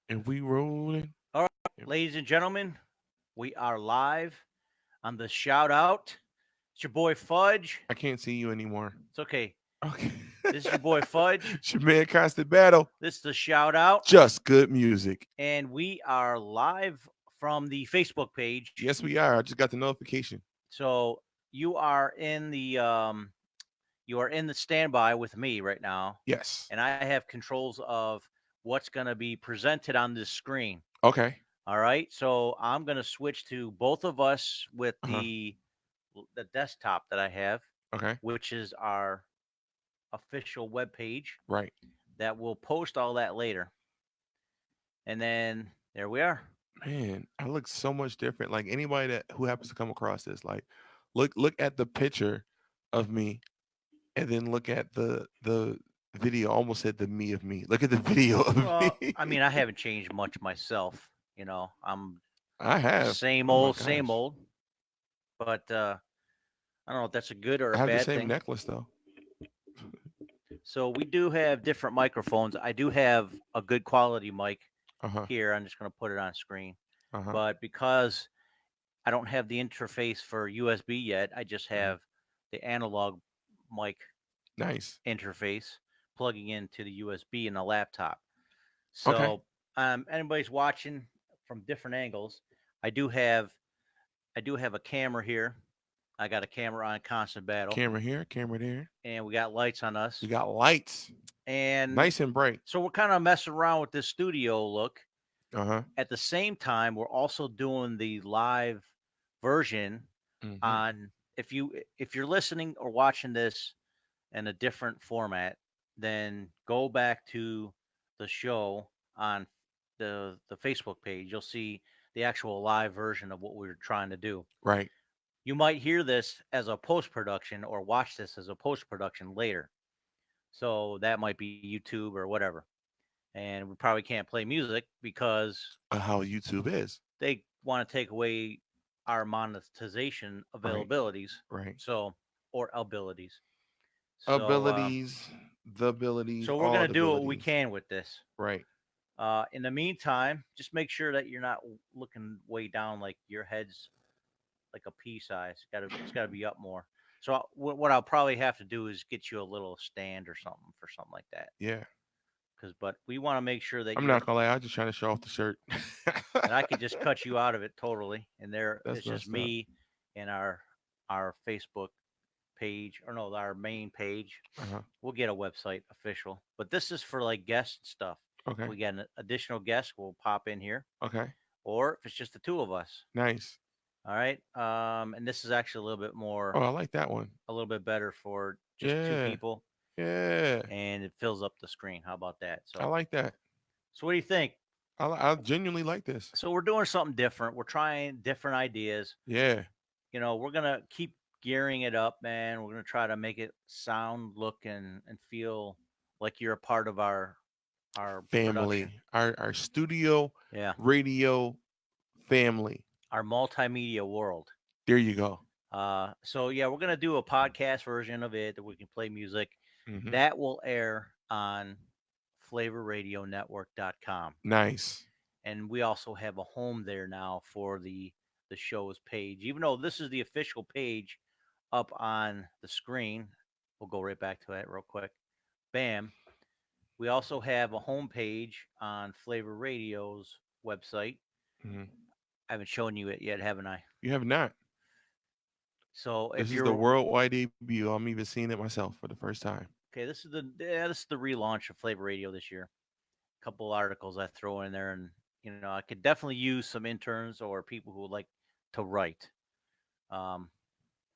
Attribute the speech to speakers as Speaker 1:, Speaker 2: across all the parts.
Speaker 1: And we rolling.
Speaker 2: All right, ladies and gentlemen, we are live on the shout out. It's your boy Fudge.
Speaker 1: I can't see you anymore.
Speaker 2: It's okay.
Speaker 1: Okay.
Speaker 2: This is your boy Fudge.
Speaker 1: It's your man, Constant Battle.
Speaker 2: This is the shout out,
Speaker 1: Just good music.
Speaker 2: and we are live from the Facebook page.
Speaker 1: Yes, we are. I just got the notification.
Speaker 2: So you are in the standby with me right now,
Speaker 1: Yes.
Speaker 2: and I have controls of what's going to be presented on this screen.
Speaker 1: Okay.
Speaker 2: All right, so I'm going to switch to both of us with
Speaker 1: Uh huh.
Speaker 2: the desktop that I have,
Speaker 1: Okay.
Speaker 2: which is our official web page
Speaker 1: Right.
Speaker 2: that will post all that later. And then there we are.
Speaker 1: Man, I look so much different. Like anybody that who happens to come across this, like, look at the picture of me, and then look at the video. I almost said the me of me. Look at the video of me.
Speaker 2: Well, I mean, I haven't changed much myself. I'm
Speaker 1: I have.
Speaker 2: same
Speaker 1: Oh my
Speaker 2: old, same
Speaker 1: gosh.
Speaker 2: old. But I don't know if that's a good or
Speaker 1: I
Speaker 2: a
Speaker 1: have the
Speaker 2: bad
Speaker 1: same
Speaker 2: thing.
Speaker 1: necklace though.
Speaker 2: So we do have different microphones. I do have a good quality mic
Speaker 1: Uh huh.
Speaker 2: here. I'm just going to put it on screen.
Speaker 1: Uh huh.
Speaker 2: But because I don't have the interface for USB yet, I just
Speaker 1: Hmm.
Speaker 2: have the analog mic
Speaker 1: Nice.
Speaker 2: interface plugging into the USB in the laptop.
Speaker 1: Okay.
Speaker 2: So, anybody's watching from different angles, I do have I do have a camera here. I got a camera on constant battle,
Speaker 1: Camera here. Camera there.
Speaker 2: and we got lights on
Speaker 1: We
Speaker 2: us.
Speaker 1: got lights.
Speaker 2: And
Speaker 1: Nice and bright.
Speaker 2: so we're kind of messing around with this studio look.
Speaker 1: Uh huh.
Speaker 2: At the same time, we're also doing the live version
Speaker 1: Hmm.
Speaker 2: on if you're listening or watching this in a different format, then go back to the show on the Facebook page. You'll see the actual live version of what we were trying to do.
Speaker 1: Right.
Speaker 2: You might hear this as a post production or watch this as a post production later. So that might be YouTube or whatever. And we probably can't play music because
Speaker 1: How YouTube is.
Speaker 2: they want to take away our monetization
Speaker 1: Right.
Speaker 2: availabilities.
Speaker 1: Right.
Speaker 2: So, or abilities. So,
Speaker 1: Abilities, the abilities,
Speaker 2: so we're
Speaker 1: all
Speaker 2: gonna
Speaker 1: the
Speaker 2: do what we
Speaker 1: abilities.
Speaker 2: can with this.
Speaker 1: Right.
Speaker 2: In the meantime, just make sure that you're not looking way down, like your head's like a pea size. It's got to be up more. So what I'll probably have to do is get you a little stand or something for something like that.
Speaker 1: Yeah.
Speaker 2: But we want to make sure that
Speaker 1: I'm
Speaker 2: you're
Speaker 1: not gonna lie. I'm just trying to show off the shirt.
Speaker 2: and I could just cut you out of it totally. And there,
Speaker 1: That's
Speaker 2: it's just
Speaker 1: messed up.
Speaker 2: me and our Facebook page, or no, our main page.
Speaker 1: Uh huh.
Speaker 2: We'll get a website official, but this is for like guest stuff. If
Speaker 1: Okay.
Speaker 2: we get an additional guest, we'll pop in here,
Speaker 1: Okay.
Speaker 2: or if it's just the two of us.
Speaker 1: Nice.
Speaker 2: All right. And this is actually a little bit
Speaker 1: Oh,
Speaker 2: more,
Speaker 1: I like that one.
Speaker 2: a little bit better for just two
Speaker 1: Yeah.
Speaker 2: people,
Speaker 1: Yeah.
Speaker 2: and it fills up the screen. How about that?
Speaker 1: I
Speaker 2: So,
Speaker 1: like that.
Speaker 2: so what do you think?
Speaker 1: I genuinely like this.
Speaker 2: So we're doing something different. We're trying different ideas.
Speaker 1: Yeah.
Speaker 2: We're gonna keep gearing it up, man. We're gonna try to make it sound, look, and feel like you're a part of our production.
Speaker 1: Family. Our studio
Speaker 2: Yeah,
Speaker 1: radio family.
Speaker 2: our multimedia world.
Speaker 1: There you go.
Speaker 2: So yeah, we're gonna do a podcast version of it that we can play music.
Speaker 1: Hmm.
Speaker 2: That will air on flavorradionetwork.com.
Speaker 1: Nice.
Speaker 2: And we also have a home there now for the show's page. Even though this is the official page up on the screen, we'll go right back to it real quick. Bam. We also have a home page on Flavor Radio's website.
Speaker 1: Hmm.
Speaker 2: I haven't shown you it yet, haven't I?
Speaker 1: You have not.
Speaker 2: So
Speaker 1: This
Speaker 2: if
Speaker 1: is the
Speaker 2: you're
Speaker 1: worldwide debut. I'm even seeing it myself for the first time.
Speaker 2: okay, this is the relaunch of Flavor Radio this year. A couple articles I throw in there, and I could definitely use some interns or people who would like to write. Um,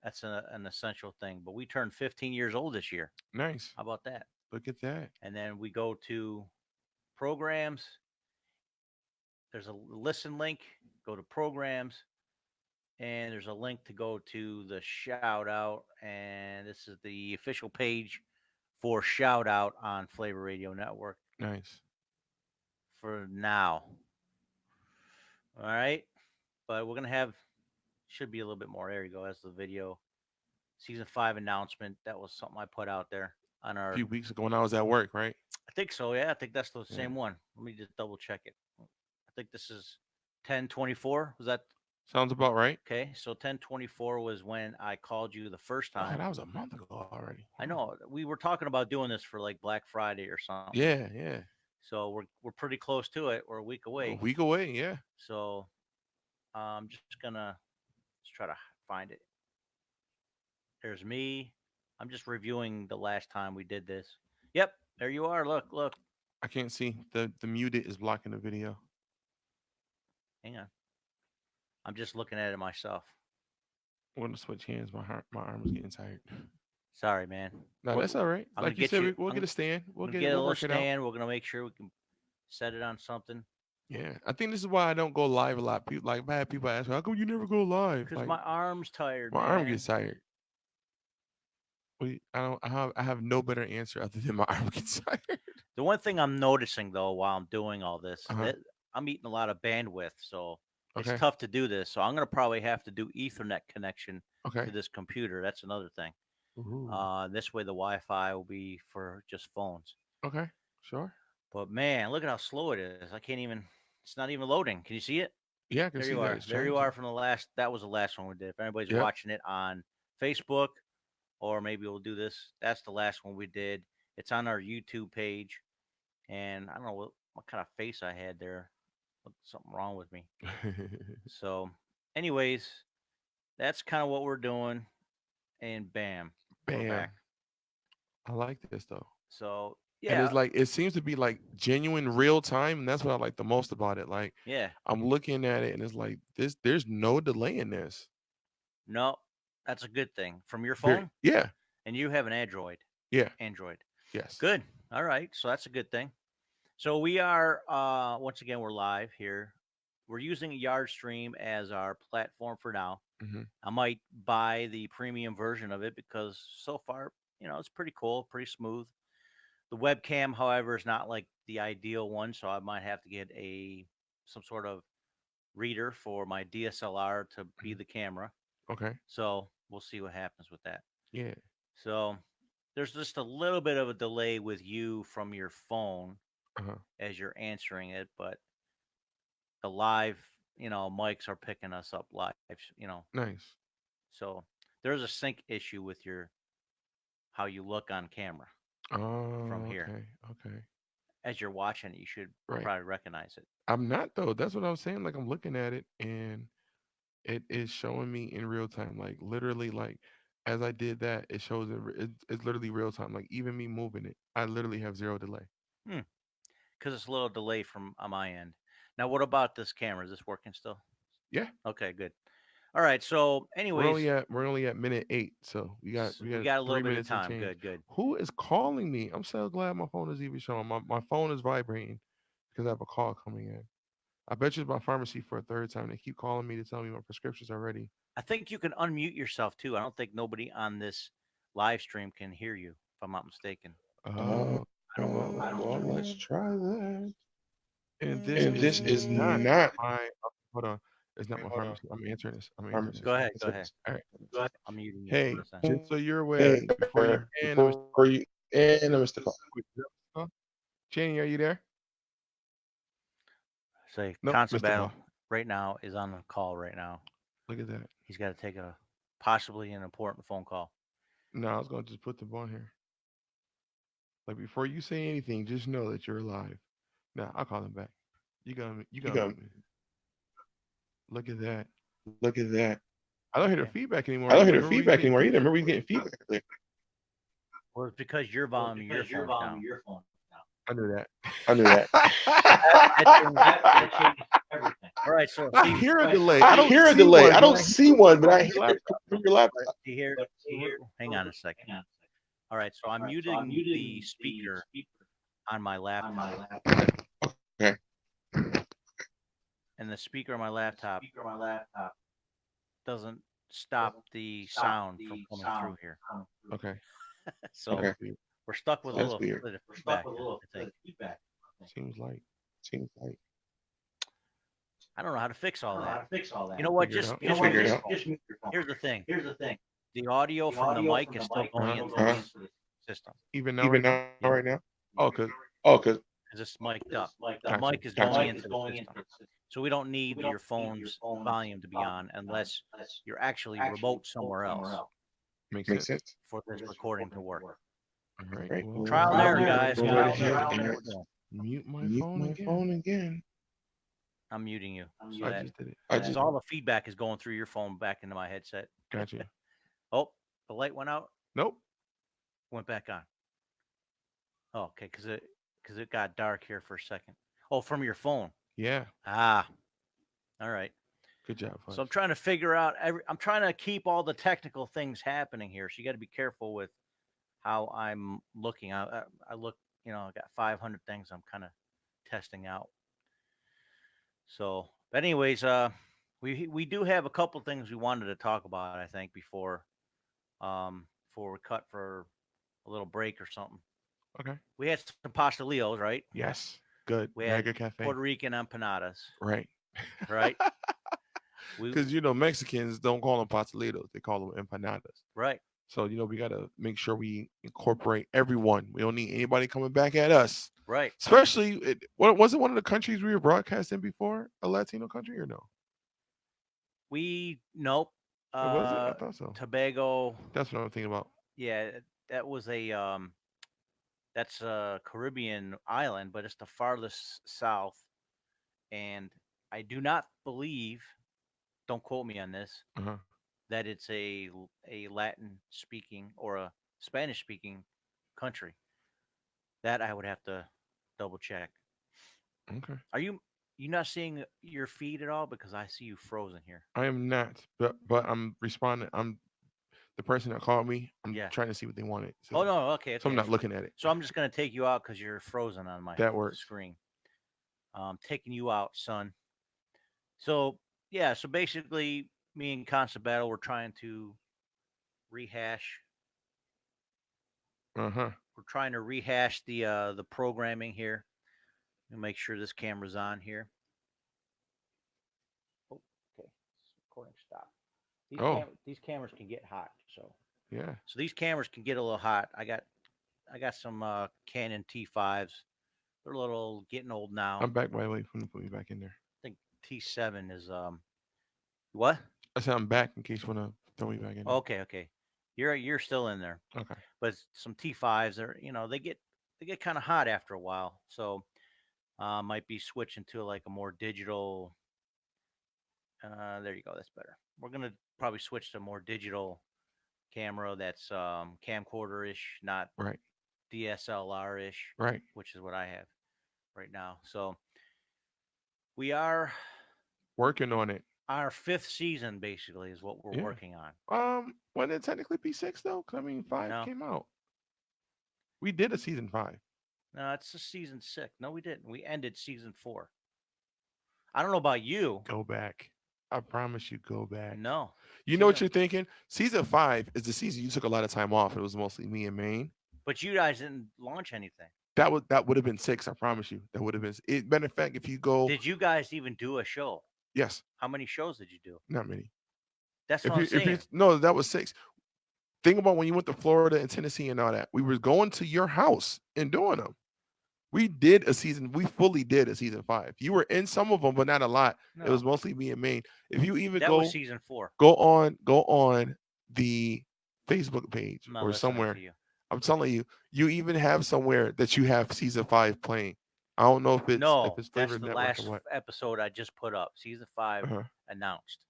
Speaker 2: that's an essential thing. But we turned 15 years old this year.
Speaker 1: Nice.
Speaker 2: How about that?
Speaker 1: Look at that.
Speaker 2: And then we go to programs. There's a listen link. Go to programs, and there's a link to go to the shout out. And this is the official page for shout out on Flavor Radio Network
Speaker 1: Nice.
Speaker 2: for now. All right. But we're going to have, should be a little bit more. There you go. That's the video. Season 5 announcement. That was something I put out there. on
Speaker 1: A
Speaker 2: our.
Speaker 1: few weeks ago when I was at work, right?
Speaker 2: I think so. Yeah, I think that's the
Speaker 1: Yeah.
Speaker 2: same one. Let me just double check it. I think this is 1024. Was that
Speaker 1: Sounds about right.
Speaker 2: okay? So 1024 was when I called you the first
Speaker 1: Wow,
Speaker 2: time.
Speaker 1: that was a month ago already.
Speaker 2: I
Speaker 1: Wow.
Speaker 2: know we were talking about doing this for like Black Friday or something.
Speaker 1: Yeah, yeah.
Speaker 2: So we're pretty close to it. We're a week
Speaker 1: A
Speaker 2: away.
Speaker 1: week away, yeah.
Speaker 2: So I'm just gonna let's try to find it. There's me. I'm just reviewing the last time we did this. Yep, there you are. Look, look.
Speaker 1: I can't see. The muted is blocking the video.
Speaker 2: Hang on. I'm just looking at it myself.
Speaker 1: I'm gonna switch hands. My arm is getting tired.
Speaker 2: Sorry, man.
Speaker 1: No,
Speaker 2: We're,
Speaker 1: that's all right.
Speaker 2: I'm gonna
Speaker 1: Like you
Speaker 2: get
Speaker 1: said,
Speaker 2: you.
Speaker 1: we'll get a stand.
Speaker 2: I'm
Speaker 1: We'll
Speaker 2: gonna
Speaker 1: get it.
Speaker 2: get a
Speaker 1: We'll
Speaker 2: little
Speaker 1: work it out.
Speaker 2: stand. We're gonna make sure we can set it on something.
Speaker 1: Yeah, I think this is why I don't go live a lot. People like bad people ask me, "How come you never go live?"
Speaker 2: Cause
Speaker 1: Like
Speaker 2: my arm's tired,
Speaker 1: my arm
Speaker 2: man.
Speaker 1: gets tired. I don't. I have no better answer other than my arm gets tired.
Speaker 2: The one thing I'm noticing though, while I'm doing all this,
Speaker 1: Uh huh.
Speaker 2: that I'm eating a lot of bandwidth, so it's
Speaker 1: Okay.
Speaker 2: tough to do this. So I'm gonna probably have to do Ethernet connection to
Speaker 1: Okay.
Speaker 2: this computer. That's another thing.
Speaker 1: Ooh.
Speaker 2: This way the Wi-Fi will be for just phones.
Speaker 1: Okay. Sure.
Speaker 2: But man, look at how slow it is. I can't even. It's not even loading. Can you see it?
Speaker 1: Yeah, I can
Speaker 2: There
Speaker 1: see
Speaker 2: you
Speaker 1: that
Speaker 2: are.
Speaker 1: it's
Speaker 2: There you are
Speaker 1: changing.
Speaker 2: from the last. That was the last one we did. If anybody's
Speaker 1: Yep.
Speaker 2: watching it on Facebook, or maybe we'll do this. That's the last one we did. It's on our YouTube page, and I don't know what kind of face I had there. Something wrong with me. So, anyways, that's kind of what we're doing, and bam, we're back.
Speaker 1: Bam. I like this though.
Speaker 2: So
Speaker 1: And it's
Speaker 2: yeah,
Speaker 1: like it seems to be like genuine real time, and that's what I like the most about it. Like
Speaker 2: yeah.
Speaker 1: I'm looking at it and it's like this there's no delay in this.
Speaker 2: No, that's a good thing. From your
Speaker 1: Very
Speaker 2: phone,
Speaker 1: yeah,
Speaker 2: and you have an Android.
Speaker 1: yeah,
Speaker 2: Android.
Speaker 1: yes.
Speaker 2: Good. All right. So that's a good thing. So we are once again we're live here. We're using Yardstream as our platform for now.
Speaker 1: Hmm.
Speaker 2: I might buy the premium version of it because so far, it's pretty cool, pretty smooth. The webcam, however, is not like the ideal one, so I might have to get a some sort of reader for my DSLR to be the camera.
Speaker 1: Okay.
Speaker 2: So we'll see what happens with that.
Speaker 1: Yeah.
Speaker 2: So there's just a little bit of a delay with you from your phone
Speaker 1: Uh-huh.
Speaker 2: as you're answering it, but the live, mics are picking us up live.
Speaker 1: Nice.
Speaker 2: So there's a sync issue with your how you look on camera from
Speaker 1: Oh,
Speaker 2: here.
Speaker 1: okay. Okay.
Speaker 2: As you're watching it, you should
Speaker 1: Right.
Speaker 2: probably recognize it.
Speaker 1: I'm not though. That's what I was saying. Like I'm looking at it and it is showing me in real time. Like literally like as I did that, it shows it's literally real time. Like even me moving it, I literally have zero delay.
Speaker 2: Hmm. Because it's a little delay from on my end. Now, what about this camera? Is this working still?
Speaker 1: Yeah.
Speaker 2: Okay, good. All right. So, anyways,
Speaker 1: We're only at minute 8, so we
Speaker 2: we
Speaker 1: got
Speaker 2: got a little
Speaker 1: three
Speaker 2: bit of
Speaker 1: minutes and
Speaker 2: time.
Speaker 1: change.
Speaker 2: Good, good.
Speaker 1: Who is calling me? I'm so glad my phone is even showing. My phone is vibrating because I have a call coming in. I bet you it's my pharmacy for a third time. They keep calling me to tell me my prescriptions are ready.
Speaker 2: I think you can unmute yourself too. I don't think nobody on this live stream can hear you, if I'm not mistaken.
Speaker 1: Oh,
Speaker 3: Well, let's try that.
Speaker 1: and this
Speaker 3: And
Speaker 1: is
Speaker 3: this is
Speaker 1: not
Speaker 3: not
Speaker 1: my. Hold on, it's not my pharmacy. I'm answering this. I'm answering
Speaker 3: pharmacy.
Speaker 1: this.
Speaker 2: Go ahead. Go ahead.
Speaker 1: All right.
Speaker 2: I'm muting you
Speaker 1: Hey,
Speaker 2: for a second.
Speaker 1: just so you're aware,
Speaker 3: Hey,
Speaker 1: before you end,
Speaker 3: before you end, Mr. Call.
Speaker 1: Jenny, are you there?
Speaker 2: Say,
Speaker 1: Nope,
Speaker 2: Constant
Speaker 1: Mr.
Speaker 2: Battle
Speaker 1: Call.
Speaker 2: right now is on the call right now.
Speaker 1: Look at that.
Speaker 2: He's got to take a possibly an important phone call.
Speaker 1: No, I was gonna just put them on here. Like before you say anything, just know that you're alive. Now I'll call him back. You
Speaker 3: You
Speaker 1: gotta
Speaker 3: go.
Speaker 1: mute me. Look at that.
Speaker 3: Look at that.
Speaker 1: I don't hear the
Speaker 2: Okay.
Speaker 1: feedback anymore
Speaker 3: I don't
Speaker 1: either.
Speaker 3: hear the
Speaker 1: Remember we was
Speaker 3: feedback
Speaker 1: getting
Speaker 3: anymore either.
Speaker 1: feedback?
Speaker 3: Remember we getting feedback there.
Speaker 2: Well, it's because your volume of your phone's down.
Speaker 1: I knew that.
Speaker 3: I knew that.
Speaker 2: That changes everything. All right, so
Speaker 1: I hear a delay.
Speaker 3: I
Speaker 1: don't
Speaker 3: hear a
Speaker 1: see
Speaker 3: delay.
Speaker 1: one,
Speaker 3: I
Speaker 1: but
Speaker 3: don't
Speaker 1: hear
Speaker 3: see one, but I
Speaker 1: your
Speaker 3: hear it
Speaker 1: laptop.
Speaker 3: from your laptop.
Speaker 2: do you hear? Hang on a second. All right, so I'm muting the speaker on my laptop,
Speaker 3: Okay.
Speaker 2: and the speaker on my laptop doesn't stop the sound from coming through here.
Speaker 1: Okay.
Speaker 2: So
Speaker 3: Okay.
Speaker 2: we're stuck with a
Speaker 3: That's
Speaker 2: little
Speaker 3: weird.
Speaker 2: bit of feedback, I think.
Speaker 1: Seems like
Speaker 3: Seems like.
Speaker 2: I don't know how to fix all that. You know what?
Speaker 1: Figure it
Speaker 2: Just
Speaker 1: out.
Speaker 3: Just figure it out.
Speaker 2: here's the thing. The audio from the mic is still going into
Speaker 3: Uh-huh.
Speaker 2: this. system
Speaker 1: Even now,
Speaker 3: Even
Speaker 1: right now.
Speaker 3: now, right now.
Speaker 1: Oh, cause
Speaker 3: Oh, cause
Speaker 2: because it's mic'd up. The
Speaker 1: gotcha,
Speaker 2: mic is
Speaker 1: gotcha.
Speaker 2: going into the system. So we don't need your phone's volume to be on unless you're actually remote somewhere else
Speaker 1: Makes
Speaker 3: makes
Speaker 1: sense.
Speaker 3: sense.
Speaker 2: for this recording to work.
Speaker 1: All right.
Speaker 3: Right.
Speaker 1: Well,
Speaker 3: Well,
Speaker 2: Trial and
Speaker 1: I'll
Speaker 2: error,
Speaker 3: I'll
Speaker 2: guys.
Speaker 3: go
Speaker 2: You
Speaker 3: right
Speaker 2: know,
Speaker 3: ahead
Speaker 2: that's what
Speaker 3: and
Speaker 2: we're doing.
Speaker 1: mute my
Speaker 3: mute
Speaker 1: phone
Speaker 3: my
Speaker 1: again.
Speaker 3: phone again.
Speaker 2: I'm muting you so
Speaker 1: I
Speaker 2: that
Speaker 1: just did it.
Speaker 3: I
Speaker 2: because
Speaker 3: just
Speaker 2: all the feedback is going through your phone back into my headset.
Speaker 1: Gotcha.
Speaker 2: Oh, the light went out,
Speaker 1: Nope.
Speaker 2: went back on. Oh, okay, because it got dark here for a second. Oh, from your phone.
Speaker 1: Yeah.
Speaker 2: Ah, all right.
Speaker 1: Good job,
Speaker 2: So I'm
Speaker 1: Fudge.
Speaker 2: trying to figure out. I'm trying to keep all the technical things happening here. So you got to be careful with how I'm looking. I look. I got 500 things I'm kind of testing out. So, but anyways, we do have a couple things we wanted to talk about. I think before we cut for a little break or something.
Speaker 1: Okay.
Speaker 2: We had some pastelitos, right?
Speaker 1: Yes. Good.
Speaker 2: We had
Speaker 1: Mega Cafe.
Speaker 2: Puerto Rican empanadas,
Speaker 1: Right.
Speaker 2: right? We
Speaker 1: Because Mexicans don't call them pastelitos; they call them empanadas.
Speaker 2: right.
Speaker 1: So we gotta make sure we incorporate everyone. We don't need anybody coming back at us.
Speaker 2: Right.
Speaker 1: Especially, what was it? One of the countries we were broadcasting before, a Latino country, or no?
Speaker 2: We nope.
Speaker 1: Was it? I thought so.
Speaker 2: Tobago.
Speaker 1: That's what I'm thinking about.
Speaker 2: Yeah, that was that's a Caribbean island, but it's the farthest south. And I do not believe, don't quote me on this,
Speaker 1: Uh-huh.
Speaker 2: that it's a Latin speaking or a Spanish speaking country. That I would have to double check.
Speaker 1: Okay.
Speaker 2: Are you not seeing your feed at all? Because I see you frozen here.
Speaker 1: I am not, but I'm responding. I'm the person that called me. I'm
Speaker 2: Yeah.
Speaker 1: trying to see what they wanted.
Speaker 2: Oh
Speaker 1: So,
Speaker 2: no. Okay.
Speaker 1: so I'm
Speaker 2: Okay.
Speaker 1: not looking at it.
Speaker 2: So I'm just gonna take you out because you're frozen on my
Speaker 1: That works.
Speaker 2: screen. Taking you out, son. So yeah. So basically, me and Constant Battle, we're trying to rehash.
Speaker 1: Uh huh.
Speaker 2: We're trying to rehash the programming here and make sure this camera's on here. Oh, okay. Recording stop.
Speaker 1: Oh,
Speaker 2: These cameras can get hot,
Speaker 1: yeah.
Speaker 2: so these cameras can get a little hot. I got some Canon T5s. They're a little getting old now.
Speaker 1: I'm back. By the way, from put me back in there.
Speaker 2: I think T7 is what?
Speaker 1: I said I'm back in case you wanna throw me back in there.
Speaker 2: Okay, okay. You're still in there,
Speaker 1: Okay.
Speaker 2: but some T5s are they get kind of hot after a while. So might be switching to like a more digital. There you go. That's better. We're gonna probably switch to more digital camera that's camcorder ish, not
Speaker 1: Right.
Speaker 2: DSLR ish,
Speaker 1: Right.
Speaker 2: which is what I have right now. So we are
Speaker 1: Working on it.
Speaker 2: our fifth season basically is what we're
Speaker 1: Yeah.
Speaker 2: working on.
Speaker 1: Wouldn't it technically be six though? 'Cause I mean, five
Speaker 2: No,
Speaker 1: came out. We did a season 5.
Speaker 2: no, it's a season 6. No, we didn't. We ended season 4. I don't know about you.
Speaker 1: Go back. I promise you, go back.
Speaker 2: No,
Speaker 1: You know what
Speaker 2: season.
Speaker 1: you're thinking? Season 5 is the season you took a lot of time off. It was mostly me and Maine.
Speaker 2: But you guys didn't launch anything.
Speaker 1: That would have been 6. I promise you. That would have been. Matter of fact, if you go,
Speaker 2: Did you guys even do a show?
Speaker 1: yes,
Speaker 2: How many shows did you do?
Speaker 1: not many.
Speaker 2: That's what
Speaker 1: If
Speaker 2: I'm
Speaker 1: you
Speaker 2: saying.
Speaker 1: no, that was 6. Think about when you went to Florida and Tennessee and all that. We were going to your house and doing them. We did a season. We fully did a season 5. You were in some of them, but not a lot. It was
Speaker 2: No,
Speaker 1: mostly me and Maine. If you even
Speaker 2: that was season 4.
Speaker 1: go on the Facebook page
Speaker 2: I'm not
Speaker 1: or
Speaker 2: listening to
Speaker 1: somewhere.
Speaker 2: you.
Speaker 1: I'm telling you, you even have somewhere that you have season 5 playing. I don't know if it's
Speaker 2: No, that's
Speaker 1: favorite
Speaker 2: the
Speaker 1: network or
Speaker 2: last
Speaker 1: what.
Speaker 2: episode I just put up. Season 5
Speaker 1: Uh-huh.
Speaker 2: announced.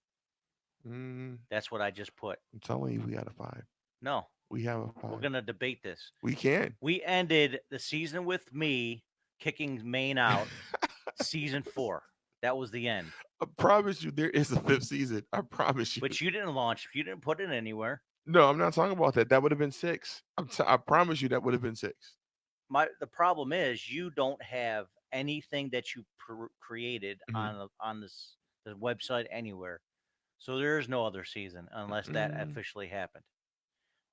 Speaker 1: Mm,
Speaker 2: That's what I just put.
Speaker 1: I'm telling you, we got a 5.
Speaker 2: No,
Speaker 1: We have a
Speaker 2: we're
Speaker 1: 5.
Speaker 2: going to debate this.
Speaker 1: We can.
Speaker 2: We ended the season with me kicking Maine out, season 4. That was the end.
Speaker 1: I promise you, there is a 5th season. I promise you.
Speaker 2: But you didn't launch, you didn't put it anywhere.
Speaker 1: No, I'm not talking about that. That would have been 6. I promise you, that would have been 6.
Speaker 2: The problem is you don't have anything that you created
Speaker 1: Mhm.
Speaker 2: on the website anywhere. So there is no other season unless that
Speaker 1: Mm,
Speaker 2: officially happened.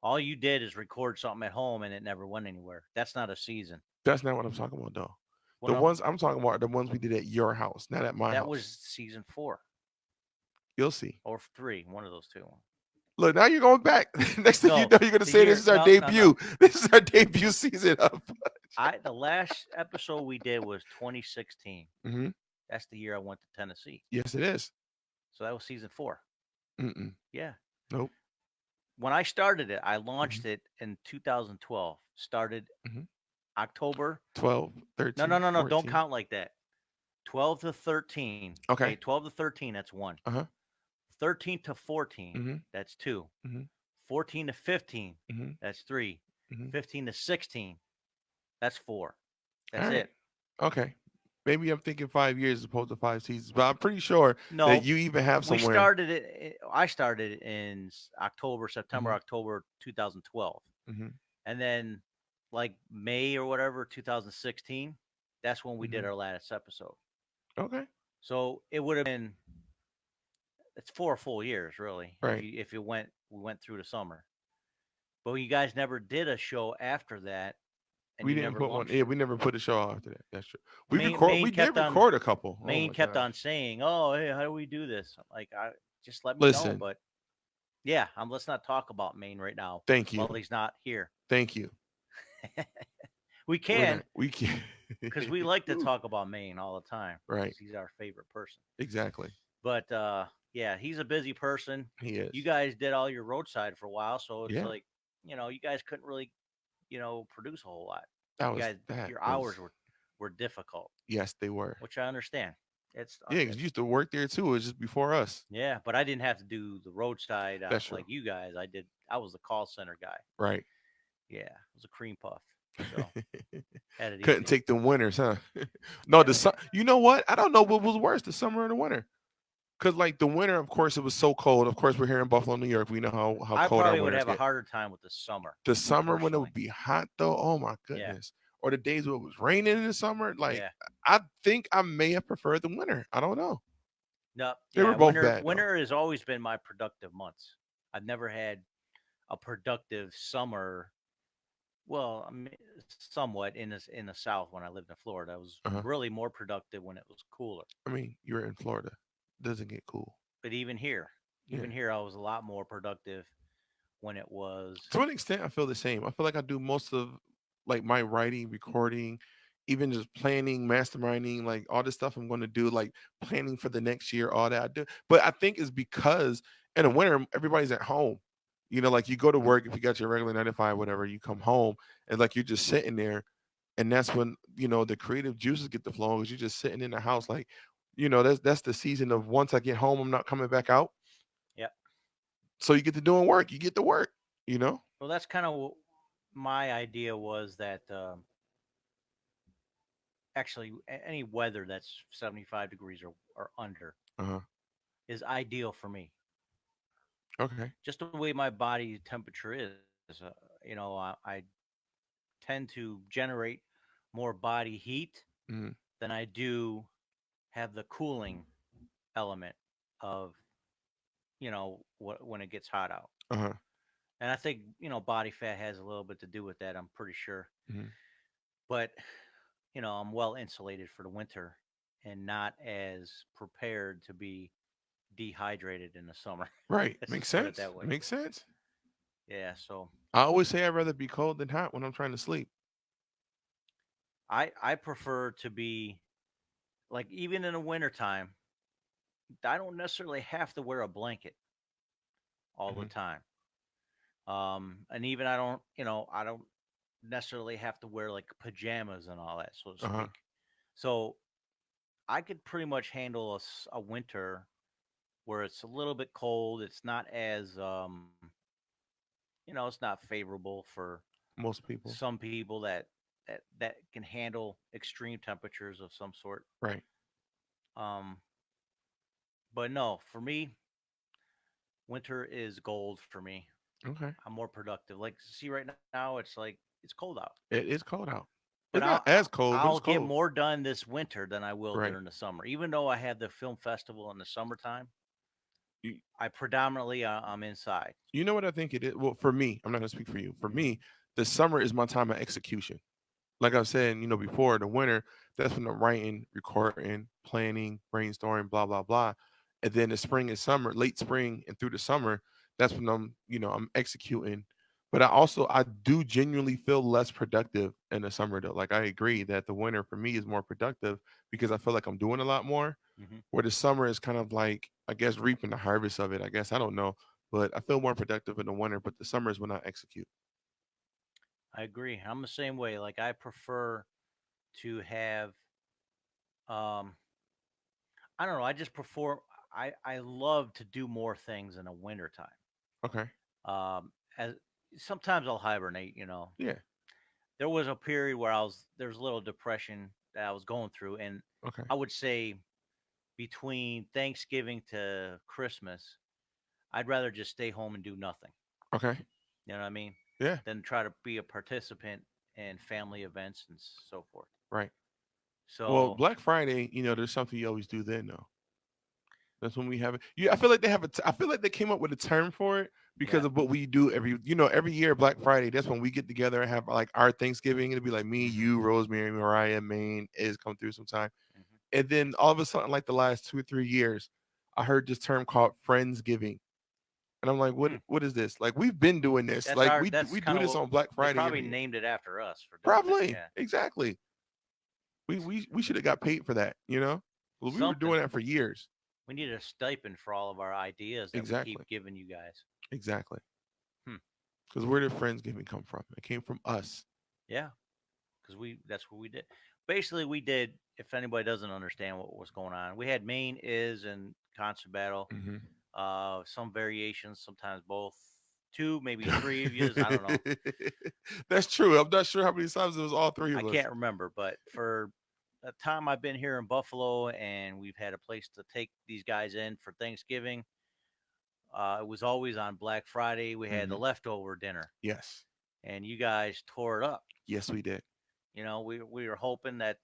Speaker 2: All you did is record something at home and it never went anywhere. That's not a season.
Speaker 1: that's not what I'm talking about, though.
Speaker 2: Well,
Speaker 1: The
Speaker 2: no,
Speaker 1: ones I'm talking about are the ones we did at your house, not at my
Speaker 2: that was
Speaker 1: house.
Speaker 2: season 4
Speaker 1: You'll see.
Speaker 2: or 3, one of those two.
Speaker 1: Look, now you're going back. Next thing you
Speaker 2: No,
Speaker 1: know, you're gonna
Speaker 2: the
Speaker 1: say this
Speaker 2: year.
Speaker 1: is our
Speaker 2: No, no,
Speaker 1: debut.
Speaker 2: no.
Speaker 1: This is our debut season of.
Speaker 2: The last episode we did was 2016.
Speaker 1: Hmm.
Speaker 2: That's the year I went to Tennessee.
Speaker 1: Yes, it is.
Speaker 2: So that was season 4.
Speaker 1: Mm-mm.
Speaker 2: Yeah.
Speaker 1: Nope.
Speaker 2: When I started it, I
Speaker 1: Hmm.
Speaker 2: launched it in 2012. Started
Speaker 1: Hmm.
Speaker 2: October.
Speaker 1: 12,
Speaker 2: No,
Speaker 1: 13,
Speaker 2: no, no, no. Don't
Speaker 1: 14.
Speaker 2: count like that. 12 to 13. Okay,
Speaker 1: Okay.
Speaker 2: 12 to 13, that's 1.
Speaker 1: Uh-huh.
Speaker 2: 13 to 14,
Speaker 1: Hmm.
Speaker 2: that's 2.
Speaker 1: Hmm.
Speaker 2: 14 to 15,
Speaker 1: Hmm.
Speaker 2: that's 3.
Speaker 1: Hmm.
Speaker 2: 15 to 16, that's 4.
Speaker 1: All
Speaker 2: That's
Speaker 1: right.
Speaker 2: it.
Speaker 1: Okay. Maybe I'm thinking 5 years as opposed to 5 seasons, but I'm pretty sure that
Speaker 2: No,
Speaker 1: you even have
Speaker 2: we
Speaker 1: somewhere.
Speaker 2: started it. I started in October, September,
Speaker 1: Hmm.
Speaker 2: October 2012.
Speaker 1: Hmm.
Speaker 2: And then like May or whatever 2016, that's when we did
Speaker 1: Hmm.
Speaker 2: our last episode.
Speaker 1: Okay.
Speaker 2: So it would have been it's 4 full years really
Speaker 1: Right.
Speaker 2: if you went we went through the summer. But you guys never did a show after that and
Speaker 1: We
Speaker 2: you
Speaker 1: didn't
Speaker 2: never
Speaker 1: put one.
Speaker 2: launched
Speaker 1: Yeah,
Speaker 2: it.
Speaker 1: we never put a show after that. That's true. We
Speaker 2: Maine
Speaker 1: record.
Speaker 2: Maine
Speaker 1: We did
Speaker 2: kept on
Speaker 1: record a couple. Oh
Speaker 2: Maine
Speaker 1: my
Speaker 2: kept on
Speaker 1: gosh.
Speaker 2: saying, "Oh, hey, how do we do this?" I'm like, I just let me know,
Speaker 1: Listen.
Speaker 2: but yeah, let's not talk about Maine right now
Speaker 1: Thank
Speaker 2: while
Speaker 1: you.
Speaker 2: he's not here.
Speaker 1: Thank you.
Speaker 2: We
Speaker 1: We're
Speaker 2: can
Speaker 1: not. We can't.
Speaker 2: because we like to
Speaker 1: Ooh,
Speaker 2: talk about Maine all the time
Speaker 1: right.
Speaker 2: because he's our favorite person.
Speaker 1: Exactly.
Speaker 2: But yeah, he's a busy person.
Speaker 1: He is.
Speaker 2: You guys did all your roadside for a while, so it's
Speaker 1: Yeah.
Speaker 2: like you guys couldn't really produce a whole lot.
Speaker 1: That
Speaker 2: You
Speaker 1: was
Speaker 2: guys,
Speaker 1: that
Speaker 2: your
Speaker 1: was.
Speaker 2: hours were difficult,
Speaker 1: Yes, they were.
Speaker 2: which I understand.
Speaker 1: Yeah, because you
Speaker 2: It's
Speaker 1: used to work there too. It was just before us.
Speaker 2: yeah, but I didn't have to do the roadside
Speaker 1: That's true.
Speaker 2: like you guys. I did. I was the call center guy.
Speaker 1: Right.
Speaker 2: Yeah, I was a cream puff, so had it
Speaker 1: Couldn't
Speaker 2: easy.
Speaker 1: take the winters, huh? No,
Speaker 2: Yeah,
Speaker 1: the sun. You know what? I don't know what was worse, the summer or the winter. Cause like the winter, of course, it was so cold. Of course, we're here in Buffalo, New York. We know how
Speaker 2: I
Speaker 1: cold our
Speaker 2: probably would
Speaker 1: winters
Speaker 2: have a
Speaker 1: get.
Speaker 2: harder time with the summer,
Speaker 1: The summer when it
Speaker 2: personally.
Speaker 1: would be hot though, oh my
Speaker 2: Yeah,
Speaker 1: goodness. Or the days where it was raining in the summer, like
Speaker 2: yeah.
Speaker 1: I think I may have preferred the winter. I don't know.
Speaker 2: No,
Speaker 1: They were
Speaker 2: yeah.
Speaker 1: both
Speaker 2: Winter
Speaker 1: bad though.
Speaker 2: winter has always been my productive months. I've never had a productive summer. Well, I mean, somewhat in the South when I lived in Florida. I was
Speaker 1: Uh-huh.
Speaker 2: really more productive when it was cooler.
Speaker 1: I mean, you're in Florida. Doesn't get cool.
Speaker 2: But
Speaker 1: Yeah.
Speaker 2: even here, I was a lot more productive when it was.
Speaker 1: To an extent, I feel the same. I feel like I do most of like my writing, recording, even just planning, masterminding, like all this stuff I'm going to do, like planning for the next year, all that I do. But I think it's because in the winter, everybody's at home. You know, like you go to work if you got your regular 9 to 5, whatever, you come home and like you're just sitting there. And that's when, the creative juices get to flowing because you're just sitting in the house. Like, that's the season of once I get home, I'm not coming back out.
Speaker 2: Yeah.
Speaker 1: So you get to doing work. You get to work, you know?
Speaker 2: Well, that's kind of my idea was that actually any weather that's 75 degrees or under
Speaker 1: Uh-huh.
Speaker 2: is ideal for me.
Speaker 1: Okay.
Speaker 2: Just the way my body temperature is. I tend to generate more body heat
Speaker 1: Mhm.
Speaker 2: than I do have the cooling element of when it gets hot out.
Speaker 1: Uh-huh.
Speaker 2: And I think body fat has a little bit to do with that. I'm pretty sure,
Speaker 1: Mhm.
Speaker 2: but I'm well insulated for the winter and not as prepared to be dehydrated in the summer.
Speaker 1: Right.
Speaker 2: Let's
Speaker 1: Makes
Speaker 2: just put it
Speaker 1: sense.
Speaker 2: that way.
Speaker 1: Makes sense.
Speaker 2: Yeah. So
Speaker 1: I always say I'd rather be cold than hot when I'm trying to sleep.
Speaker 2: I prefer to be like even in the wintertime, I don't necessarily have to wear a blanket all the
Speaker 1: Mhm.
Speaker 2: time. And even I don't necessarily have to wear like pajamas and all that, so to
Speaker 1: Uh-huh.
Speaker 2: speak. So I could pretty much handle a winter where it's a little bit cold. It's not as it's not favorable for
Speaker 1: Most people.
Speaker 2: some people that can handle extreme temperatures of some sort.
Speaker 1: Right.
Speaker 2: Um, but no, for me, winter is gold for me.
Speaker 1: Okay.
Speaker 2: I'm more productive. Like see right now, it's cold out,
Speaker 1: It is cold out.
Speaker 2: but
Speaker 1: It's not as cold, but
Speaker 2: I'll
Speaker 1: it's
Speaker 2: get
Speaker 1: cold.
Speaker 2: more done this winter than I will
Speaker 1: Right.
Speaker 2: during the summer. Even though I have the film festival in the summertime,
Speaker 1: You,
Speaker 2: I predominantly I'm inside.
Speaker 1: you know what I think it is? Well, for me, I'm not gonna speak for you. For me, the summer is my time of execution. Like I was saying, before the winter, that's when I'm writing, recording, planning, brainstorming, blah, blah, blah. And then the spring and summer, late spring and through the summer, That's when I'm executing. But I do genuinely feel less productive in the summer though. Like I agree that the winter for me is more productive because I feel like I'm doing a lot more.
Speaker 2: Hmm.
Speaker 1: Where the summer is kind of like, I guess, reaping the harvest of it. I guess I don't know, but I feel more productive in the winter. But the summer is when I execute.
Speaker 2: I agree. I'm the same way. Like I prefer to have um I don't know, I just prefer I love to do more things in the winter time.
Speaker 1: Okay.
Speaker 2: As sometimes I'll hibernate, you know.
Speaker 1: Yeah.
Speaker 2: There was a period where there was a little depression that I was going through, and
Speaker 1: Okay.
Speaker 2: I would say between Thanksgiving to Christmas, I'd rather just stay home and do nothing.
Speaker 1: Okay.
Speaker 2: You know what I mean?
Speaker 1: Yeah.
Speaker 2: Than try to be a participant in family events and so forth.
Speaker 1: Right. Well,
Speaker 2: So
Speaker 1: Black Friday, there's something you always do then, though. That's when we have it. Yeah, I feel like they have I feel like they came up with a term for it because
Speaker 2: yeah.
Speaker 1: of what we do every year. Black Friday. That's when we get together and have like our Thanksgiving. It'll be like me,
Speaker 2: Hmm.
Speaker 1: you, Rosemary, Mariah, Maine is come through sometime,
Speaker 2: Hmm.
Speaker 1: and then all of a sudden, like the last 2 or 3 years, I heard this term called Friendsgiving, and I'm like, what?
Speaker 2: Hmm.
Speaker 1: What is this? Like we've been doing this. Like
Speaker 2: That's
Speaker 1: we do
Speaker 2: kind of
Speaker 1: this
Speaker 2: what
Speaker 1: on Black
Speaker 2: they
Speaker 1: Friday
Speaker 2: probably
Speaker 1: every year.
Speaker 2: named it after us for doing it.
Speaker 1: Probably
Speaker 2: Yeah.
Speaker 1: exactly. We should have got paid for that. Well, we were
Speaker 2: Something.
Speaker 1: doing that for years.
Speaker 2: We need a stipend for all of our ideas that we
Speaker 1: Exactly.
Speaker 2: keep giving you guys.
Speaker 1: Exactly.
Speaker 2: Hmm.
Speaker 1: Because where did Friendsgiving come from? It came from us.
Speaker 2: Yeah, because we that's what we did. Basically, we did. If anybody doesn't understand what was going on, we had main is and concert battle.
Speaker 1: Hmm.
Speaker 2: Some variations, sometimes both, two, maybe three of yous. I don't know.
Speaker 1: That's true. I'm not sure how many times it was all three
Speaker 2: I
Speaker 1: of us.
Speaker 2: can't remember, but for the time I've been here in Buffalo and we've had a place to take these guys in for Thanksgiving, it was always on Black Friday. We had the
Speaker 1: Hmm.
Speaker 2: leftover dinner,
Speaker 1: Yes.
Speaker 2: and you guys tore it up.
Speaker 1: Yes, we did.
Speaker 2: We were hoping that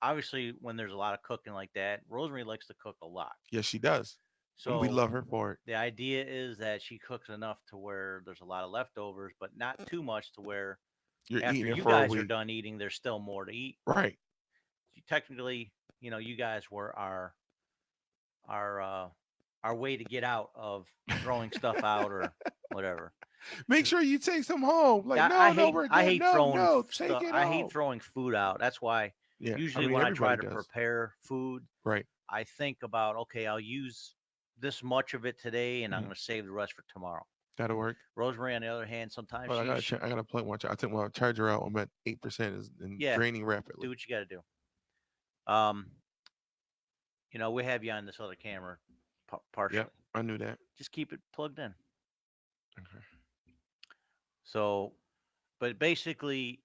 Speaker 2: obviously when there's a lot of cooking like that, Rosemary likes to cook a lot.
Speaker 1: Yes, she does. And we
Speaker 2: So
Speaker 1: love her for it.
Speaker 2: the idea is that she cooks enough to where there's a lot of leftovers, but not too much to where
Speaker 1: You're
Speaker 2: after
Speaker 1: eating it
Speaker 2: you
Speaker 1: for a
Speaker 2: guys are
Speaker 1: week.
Speaker 2: done eating, there's still more to eat.
Speaker 1: Right.
Speaker 2: Technically, you guys were our uh, our way to get out of throwing stuff out or whatever.
Speaker 1: Make
Speaker 2: 'Cause
Speaker 1: sure you take some home. Like,
Speaker 2: yeah, I
Speaker 1: no, no,
Speaker 2: hate
Speaker 1: we're
Speaker 2: I
Speaker 1: good.
Speaker 2: hate
Speaker 1: No,
Speaker 2: throwing
Speaker 1: no, take
Speaker 2: stuff.
Speaker 1: it
Speaker 2: I hate
Speaker 1: home.
Speaker 2: throwing food out. That's why
Speaker 1: Yeah. I
Speaker 2: usually
Speaker 1: mean,
Speaker 2: when I try
Speaker 1: everybody
Speaker 2: to
Speaker 1: does.
Speaker 2: prepare food,
Speaker 1: Right.
Speaker 2: I think about, okay, I'll use this much of it today, and I'm
Speaker 1: Mhm.
Speaker 2: going to save the rest for tomorrow.
Speaker 1: That'll work.
Speaker 2: Rosemary, on the other hand, sometimes
Speaker 1: But I gotta plug one. I took my charger out. I'm at 8% and
Speaker 2: yeah,
Speaker 1: draining
Speaker 2: do
Speaker 1: rapidly.
Speaker 2: what you got to do. Um, we have you on this other camera,
Speaker 1: Yep.
Speaker 2: partially.
Speaker 1: I knew that.
Speaker 2: Just keep it plugged in.
Speaker 1: Okay.
Speaker 2: So, but basically,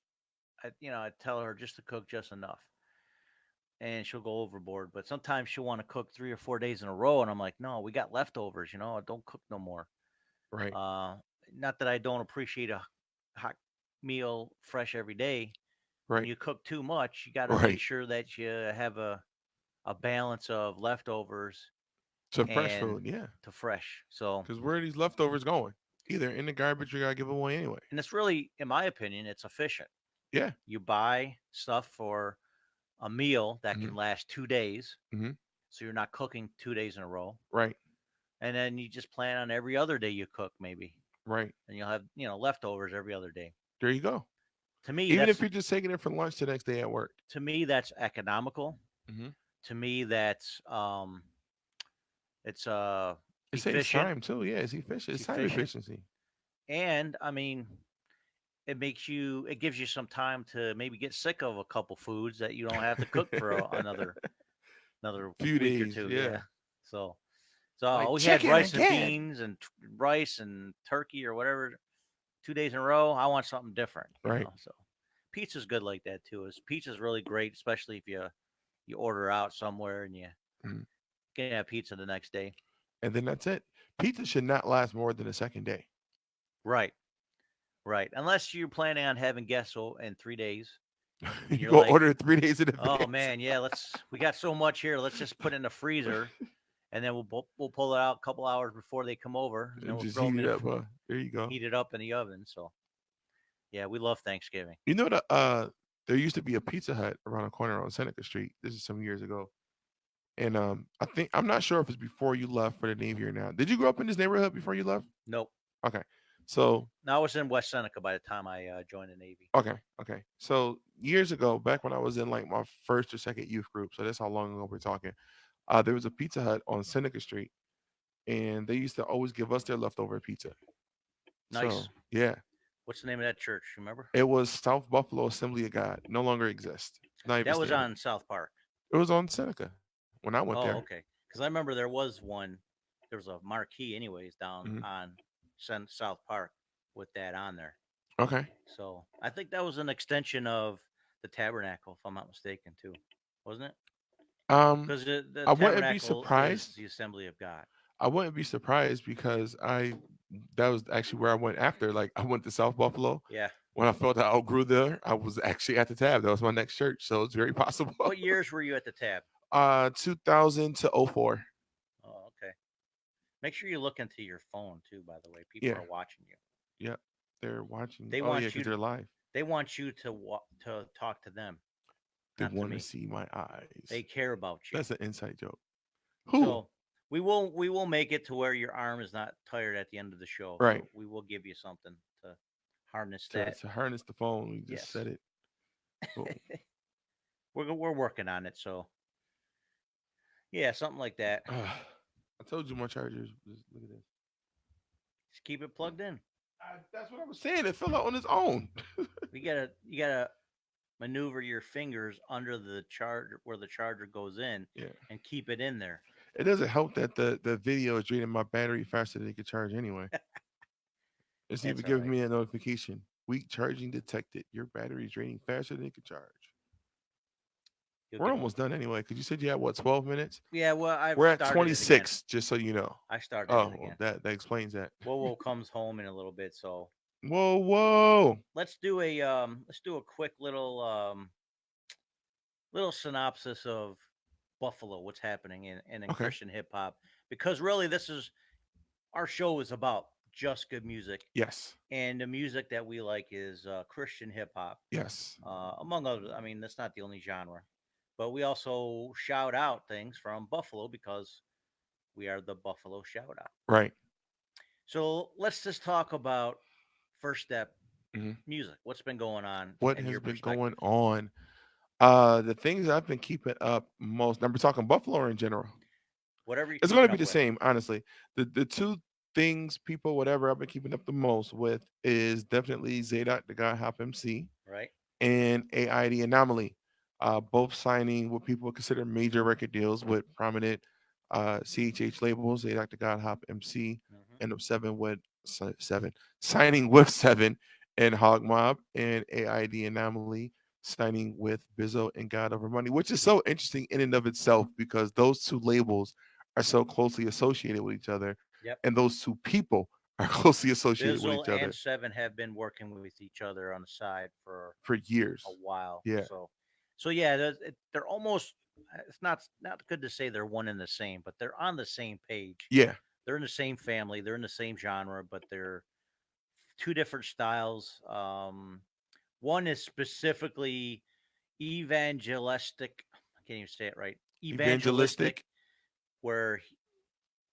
Speaker 2: I tell her just to cook just enough, and she'll go overboard. But sometimes she'll want to cook 3 or 4 days in a row, and I'm like, no, we got leftovers. Don't cook no more.
Speaker 1: Right.
Speaker 2: Uh, Not that I don't appreciate a hot meal fresh every day. When
Speaker 1: Right.
Speaker 2: you cook too much, you got to make
Speaker 1: Right.
Speaker 2: sure that you have a balance of leftovers
Speaker 1: So fresh
Speaker 2: and
Speaker 1: food, yeah.
Speaker 2: to fresh. So,
Speaker 1: Because where are these leftovers going? Either in the garbage or you gotta give away anyway.
Speaker 2: and it's really, in my opinion, it's efficient.
Speaker 1: Yeah.
Speaker 2: You buy stuff for a meal that
Speaker 1: Hmm.
Speaker 2: can last 2 days,
Speaker 1: Hmm.
Speaker 2: so you're not cooking 2 days in a row,
Speaker 1: Right.
Speaker 2: and then you just plan on every other day you cook maybe,
Speaker 1: Right.
Speaker 2: and you'll have leftovers every other day.
Speaker 1: There you go.
Speaker 2: To me,
Speaker 1: Even if
Speaker 2: that's
Speaker 1: you're just taking it for lunch the next day at work.
Speaker 2: economical.
Speaker 1: Hmm.
Speaker 2: To me, it's
Speaker 1: It saves
Speaker 2: efficient,
Speaker 1: time too. Yeah, it's efficient.
Speaker 2: it's
Speaker 1: It's time
Speaker 2: efficient,
Speaker 1: efficiency.
Speaker 2: and I mean, it gives you some time to maybe get sick of a couple foods that you don't have to cook for another
Speaker 1: Few
Speaker 2: week or
Speaker 1: days.
Speaker 2: two.
Speaker 1: Yeah.
Speaker 2: Yeah. So
Speaker 1: Like
Speaker 2: we had
Speaker 1: chicken
Speaker 2: rice and
Speaker 1: again.
Speaker 2: beans and rice and turkey or whatever 2 days in a row. I want something different,
Speaker 1: Right.
Speaker 2: So pizza's good like that too. Pizza's really great, especially if you order out somewhere and you
Speaker 1: Mhm.
Speaker 2: can have pizza the next day.
Speaker 1: And then that's it. Pizza should not last more than a second day.
Speaker 2: Right, right. Unless you're planning on having guests in 3 days, and
Speaker 1: You
Speaker 2: you're
Speaker 1: go
Speaker 2: like,
Speaker 1: order it 3 days in
Speaker 2: oh
Speaker 1: advance.
Speaker 2: man, yeah, we got so much here. Let's just put it in the freezer, and then we'll pull it out a couple hours before they come over, and then
Speaker 1: And
Speaker 2: we'll
Speaker 1: just
Speaker 2: throw
Speaker 1: heat
Speaker 2: them
Speaker 1: it up. There you go.
Speaker 2: heat it up in the oven. So yeah, we love Thanksgiving.
Speaker 1: You know there used to be a Pizza Hut around the corner on Seneca Street. This is some years ago. And I think I'm not sure if it's before you left for the Navy or now. Did you grow up in this neighborhood before you left?
Speaker 2: Nope.
Speaker 1: Okay. So
Speaker 2: No, I was in West Seneca by the time I joined the Navy.
Speaker 1: okay. So years ago, back when I was in like my first or second youth group, so that's how long ago we're talking. There was a Pizza Hut on Seneca Street, and they used to always give us their leftover pizza. So
Speaker 2: Nice.
Speaker 1: yeah,
Speaker 2: What's the name of that church? You remember?
Speaker 1: it was South Buffalo Assembly of God. No longer exists. Not even
Speaker 2: That was
Speaker 1: standing.
Speaker 2: on South Park.
Speaker 1: It was on Seneca when I went there.
Speaker 2: Oh, okay. Because I remember there was one. There was a marquee, anyways, down
Speaker 1: Mhm.
Speaker 2: on South Park with that on there.
Speaker 1: Okay.
Speaker 2: So I think that was an extension of the tabernacle, if I'm not mistaken, too, wasn't it?
Speaker 1: Um,
Speaker 2: Because the
Speaker 1: I wouldn't be
Speaker 2: tabernacle is
Speaker 1: surprised.
Speaker 2: the assembly of God.
Speaker 1: I wouldn't be surprised because I that was actually where I went after. Like I went to South Buffalo.
Speaker 2: Yeah.
Speaker 1: When I felt I outgrew there, I was actually at the tab. That was my next church. So it's very possible.
Speaker 2: What years were you at the tab?
Speaker 1: 2000 to '04.
Speaker 2: Oh, okay. Make sure you look into your phone too. By the way, people
Speaker 1: Yeah.
Speaker 2: are watching you.
Speaker 1: Yep. They're watching.
Speaker 2: They
Speaker 1: Oh yeah,
Speaker 2: want
Speaker 1: because
Speaker 2: you.
Speaker 1: they're live.
Speaker 2: They want you to to talk to them,
Speaker 1: They
Speaker 2: not to
Speaker 1: want to
Speaker 2: me.
Speaker 1: see my
Speaker 2: They
Speaker 1: eyes.
Speaker 2: care about you.
Speaker 1: That's an inside joke. Who?
Speaker 2: So we will make it to where your arm is not tired at the end of the show.
Speaker 1: Right.
Speaker 2: So we will give you something to harness
Speaker 1: To
Speaker 2: that.
Speaker 1: to harness the phone, we just
Speaker 2: Yes.
Speaker 1: said it. Boom.
Speaker 2: We're working on it. So yeah, something like that.
Speaker 1: I told you my chargers. Just look at this.
Speaker 2: Just keep it plugged in.
Speaker 1: That's what I was saying. It fell out on its own.
Speaker 2: You gotta maneuver your fingers under the charger where the charger goes in
Speaker 1: Yeah.
Speaker 2: and keep it in there.
Speaker 1: It doesn't help that the video is draining my battery faster than it can charge anyway. It's
Speaker 2: That's
Speaker 1: even
Speaker 2: all
Speaker 1: giving
Speaker 2: right.
Speaker 1: me a notification. Weak charging detected. Your battery is draining faster than it can charge.
Speaker 2: You'll
Speaker 1: We're
Speaker 2: get a
Speaker 1: almost done anyway, because you said you had what, 12 minutes?
Speaker 2: Yeah, well, I've
Speaker 1: We're at
Speaker 2: started it again.
Speaker 1: 26, just so you know.
Speaker 2: I started it
Speaker 1: Oh, well,
Speaker 2: again.
Speaker 1: that explains that.
Speaker 2: Wowo comes home in a little bit, so
Speaker 1: Whoa, whoa.
Speaker 2: let's do a quick little synopsis of Buffalo, what's happening in
Speaker 1: Okay.
Speaker 2: Christian hip hop, because really this is our show is about just good music,
Speaker 1: Yes.
Speaker 2: and the music that we like is Christian hip hop,
Speaker 1: Yes.
Speaker 2: among others. I mean, that's not the only genre, but we also shout out things from Buffalo because we are the Buffalo Shout Out.
Speaker 1: Right.
Speaker 2: So let's just talk about first step
Speaker 1: Mhm.
Speaker 2: music. What's been going on
Speaker 1: What
Speaker 2: in
Speaker 1: has
Speaker 2: your
Speaker 1: been going
Speaker 2: perspective?
Speaker 1: on? The things I've been keeping up most. Now we're talking Buffalo or in general.
Speaker 2: Whatever you're
Speaker 1: It's going to
Speaker 2: keeping
Speaker 1: be
Speaker 2: up
Speaker 1: the
Speaker 2: with,
Speaker 1: same, honestly. The two things, people, whatever I've been keeping up the most with is definitely Zadok, the God Hop MC,
Speaker 2: right?
Speaker 1: and AID Anomaly, both signing what people would consider major record deals with prominent CHH labels. Zadok, the God Hop MC,
Speaker 2: Hmm.
Speaker 1: and up seven with seven signing with seven and Hog Mob, and AID Anomaly signing with Bizzo and God Over Money, which is so interesting in and of itself because those two labels are so closely associated with each other,
Speaker 2: Yep.
Speaker 1: and those two people are closely associated with
Speaker 2: Bizzle
Speaker 1: each
Speaker 2: and
Speaker 1: other
Speaker 2: Seven have been working with each other on the side for
Speaker 1: for
Speaker 2: a
Speaker 1: years.
Speaker 2: while.
Speaker 1: Yeah.
Speaker 2: So yeah, they're almost. It's not good to say they're one and the same, but they're on the same page.
Speaker 1: Yeah.
Speaker 2: They're in the same family. They're in the same genre, but they're two different styles. One is specifically evangelistic. I can't even say it right. Evangelistic,
Speaker 1: Evangelistic.
Speaker 2: where